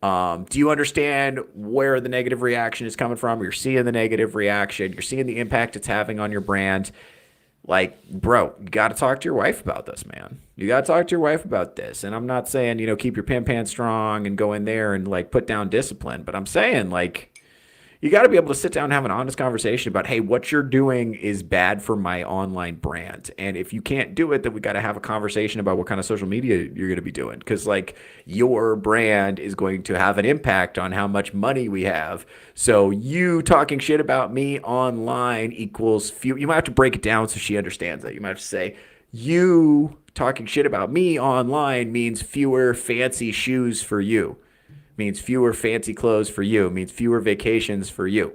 Do you understand where the negative reaction is coming from? You're seeing the negative reaction. You're seeing the impact it's having on your brand. Like, bro, you got to talk to your wife about this, man. You got to talk to your wife about this. And I'm not saying, you know, keep your pan strong and go in there and like put down discipline, but I'm saying like, you got to be able to sit down and have an honest conversation about, hey, what you're doing is bad for my online brand. And if you can't do it, then we got to have a conversation about what kind of social media you're going to be doing. Because, like, your brand is going to have an impact on how much money we have. So you talking shit about me online equals few. You might have to break it down so she understands that. You might have to say, you talking shit about me online means fewer fancy shoes for you. Means fewer fancy clothes for you, means fewer vacations for you.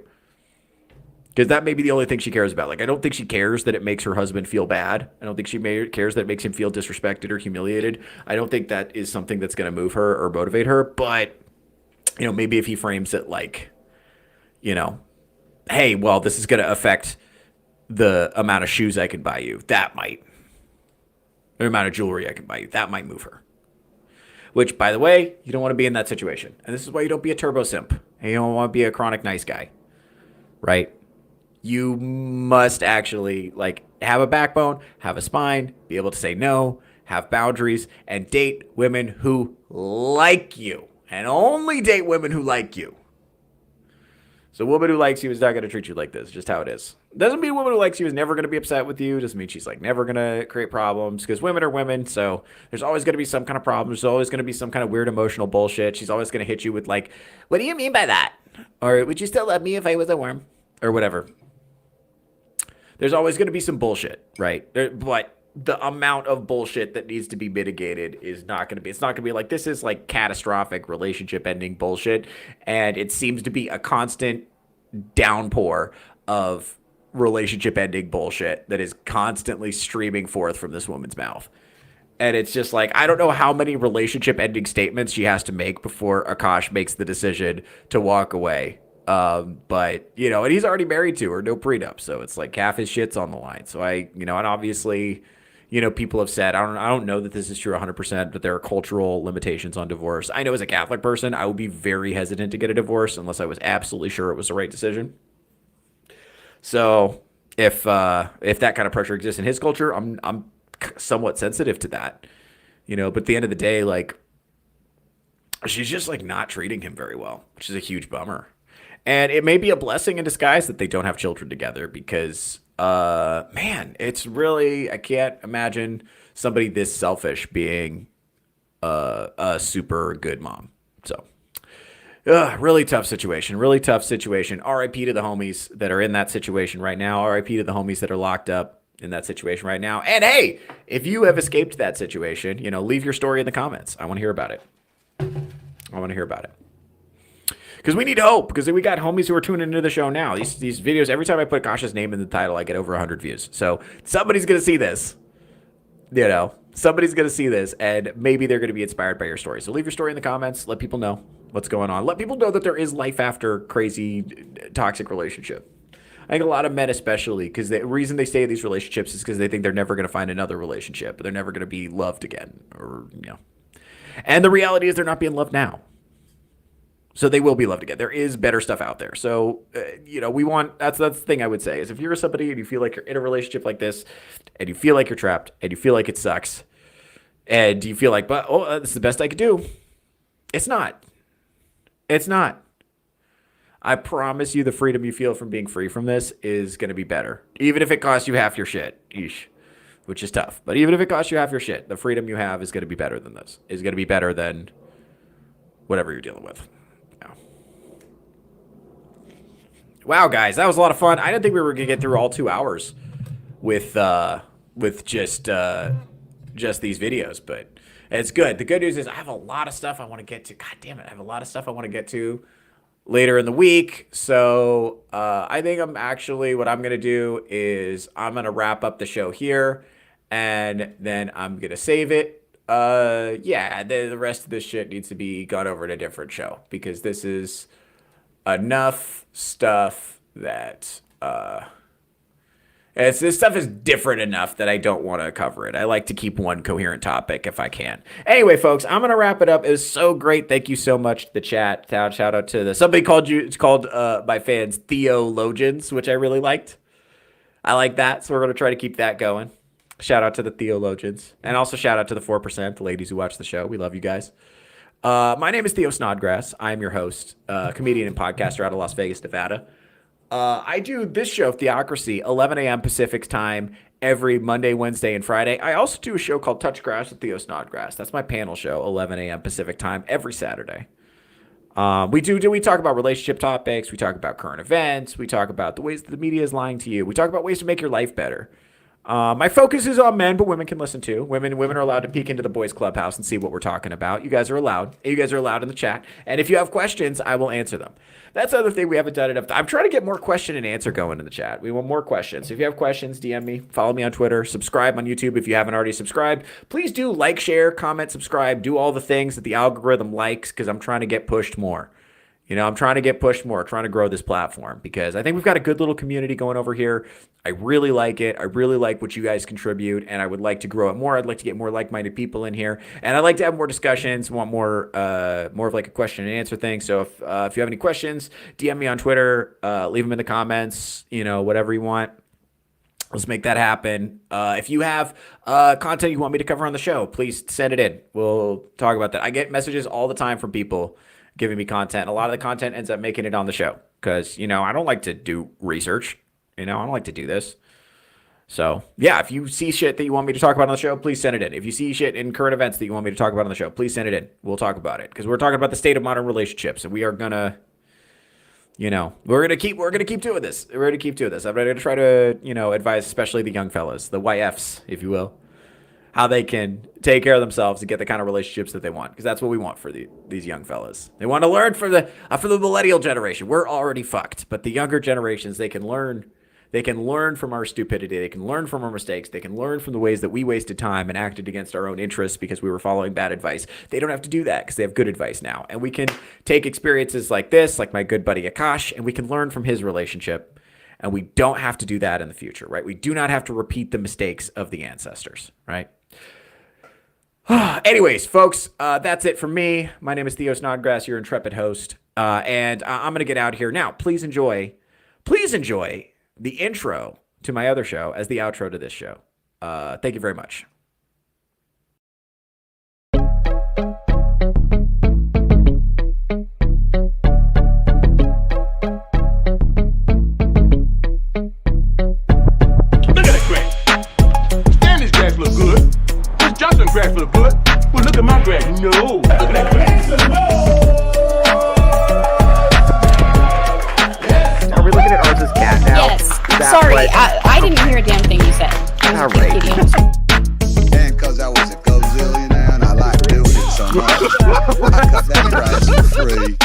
Because that may be the only thing she cares about. Like, I don't think she cares that it makes her husband feel bad. I don't think she cares that it makes him feel disrespected or humiliated. I don't think that is something that's going to move her or motivate her. But, you know, maybe if he frames it like, you know, hey, well, this is going to affect the amount of shoes I can buy you. That might. The amount of jewelry I can buy you. That might move her. Which, by the way, you don't want to be in that situation. And this is why you don't be a turbo simp. And you don't want to be a chronic nice guy. Right? You must actually, like, have a backbone, have a spine, be able to say no, have boundaries, and date women who like you. And only date women who like you. So a woman who likes you is not going to treat you like this. Just how it is. Doesn't mean a woman who likes you is never going to be upset with you. Doesn't mean she's like never going to create problems, because women are women. So there's always going to be some kind of problem. There's always going to be some kind of weird emotional bullshit. She's always going to hit you with like, what do you mean by that? Or would you still love me if I was a worm? Or whatever. There's always going to be some bullshit, right? But the amount of bullshit that needs to be mitigated is not going to be, it's not going to be like, this is like catastrophic relationship ending bullshit. And it seems to be a constant downpour of relationship ending bullshit that is constantly streaming forth from this woman's mouth. And it's just like, I don't know how many relationship ending statements she has to make before AKAASH makes the decision to walk away. But, you know, and he's already married to her, no prenup. So it's like half his shit's on the line. So and obviously, you know, people have said, I don't know that this is true 100%, but there are cultural limitations on divorce. I know as a Catholic person, I would be very hesitant to get a divorce unless I was absolutely sure it was the right decision. So if that kind of pressure exists in his culture, I'm somewhat sensitive to that, you know, but at the end of the day, like, she's just like not treating him very well, which is a huge bummer. And it may be a blessing in disguise that they don't have children together because, man, it's really, I can't imagine somebody this selfish being a super good mom. So, really tough situation. RIP to the homies that are in that situation right now. RIP to the homies that are locked up in that situation right now. And hey, if you have escaped that situation, you know, leave your story in the comments. I want to hear about it. Because we need hope. Because we got homies who are tuning into the show now. These videos, every time I put Akash's name in the title, I get over 100 views. So somebody's going to see this. You know, somebody's going to see this, and maybe they're going to be inspired by your story. So leave your story in the comments. Let people know what's going on. Let people know that there is life after crazy, toxic relationship. I think a lot of men especially, because the reason they stay in these relationships is because they think they're never going to find another relationship. They're never going to be loved again. Or, you know. And the reality is they're not being loved now. So they will be loved again. There is better stuff out there. So, you know, that's the thing I would say is if you're somebody and you feel like you're in a relationship like this and you feel like you're trapped and you feel like it sucks and you feel like, this is the best I could do. It's not. I promise you the freedom you feel from being free from this is going to be better. Even if it costs you half your shit, which is tough. But even if it costs you half your shit, the freedom you have is going to be better than this. Is going to be better than whatever you're dealing with. Yeah. Wow, guys, that was a lot of fun. I didn't think we were going to get through all 2 hours with just these videos, but it's good. The good news is I have a lot of stuff I want to get to. God damn it, I have a lot of stuff I want to get to later in the week. So I think what I'm going to do is I'm going to wrap up the show here, and then I'm going to save it. The rest of this shit needs to be gone over in a different show, because this is enough stuff that this stuff is different enough that I don't want to cover it. I like to keep one coherent topic if I can. Anyway, folks, I'm going to wrap it up. It was so great. Thank you so much to the chat. Shout out to somebody it's called my fans Theologians, which I really liked. I like that. So we're going to try to keep that going. Shout out to the Theologians. And also shout out to the 4%, the ladies who watch the show. We love you guys. My name is Theo Snodgrass. I'm your host, comedian and podcaster out of Las Vegas, Nevada. I do this show, Theocracy, 11 a.m. Pacific time, every Monday, Wednesday, and Friday. I also do a show called Touch Grass with Theo Snodgrass. That's my panel show, 11 a.m. Pacific time, every Saturday. We talk about relationship topics. We talk about current events. We talk about the ways that the media is lying to you. We talk about ways to make your life better. My focus is on men, but women can listen too. Women are allowed to peek into the boys' clubhouse and see what we're talking about. You guys are allowed. You guys are allowed in the chat. And if you have questions, I will answer them. That's the other thing we haven't done enough. I'm trying to get more question and answer going in the chat. We want more questions. If you have questions, DM me, follow me on Twitter, subscribe on YouTube if you haven't already subscribed. Please do like, share, comment, subscribe, do all the things that the algorithm likes, because I'm trying to get pushed more. I'm trying to get pushed more, trying to grow this platform, because I think we've got a good little community going over here. I really like it. I really like what you guys contribute, and I would like to grow it more. I'd like to get more like-minded people in here, and I'd like to have more discussions, want more of like a question and answer thing. So if you have any questions, DM me on Twitter, leave them in the comments, whatever you want. Let's make that happen. If you have content you want me to cover on the show, please send it in. We'll talk about that. I get messages all the time from people giving me content. A lot of the content ends up making it on the show because, I don't like to do research. I don't like to do this. So, yeah, if you see shit that you want me to talk about on the show, please send it in. If you see shit in current events that you want me to talk about on the show, please send it in. We'll talk about it, because we're talking about the state of modern relationships, and we are going to, we're going to keep doing this. We're going to keep doing this. I'm going to try to, advise especially the young fellas, the YFs, if you will, how they can take care of themselves and get the kind of relationships that they want, because that's what we want for these young fellas. They want to learn for the millennial generation. We're already fucked, but the younger generations, they can learn. They can learn from our stupidity. They can learn from our mistakes. They can learn from the ways that we wasted time and acted against our own interests because we were following bad advice. They don't have to do that because they have good advice now. And we can take experiences like this, like my good buddy AKAASH, and we can learn from his relationship. And we don't have to do that in the future, right? We do not have to repeat the mistakes of the ancestors, right? Anyways, folks, that's it for me. My name is Theo Snodgrass, your intrepid host. And I'm going to get out here now. Please enjoy the intro to my other show as the outro to this show. Thank you very much. Look at that crack. Stanley's crack look good. This Johnson crack look good. Well, look at my crack. No. Look at that crack. Are we looking at ours as cat now? Yes. Sorry, I didn't hear a damn thing you said. All right. And because I was a gazillionaire and I like doing it so much, I cut that price for free.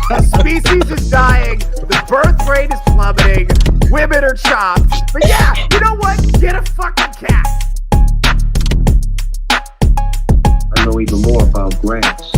The species is dying. The birth rate is plummeting. Women are chopped. But yeah, you know what? Get a fucking cat. I know even more about grass.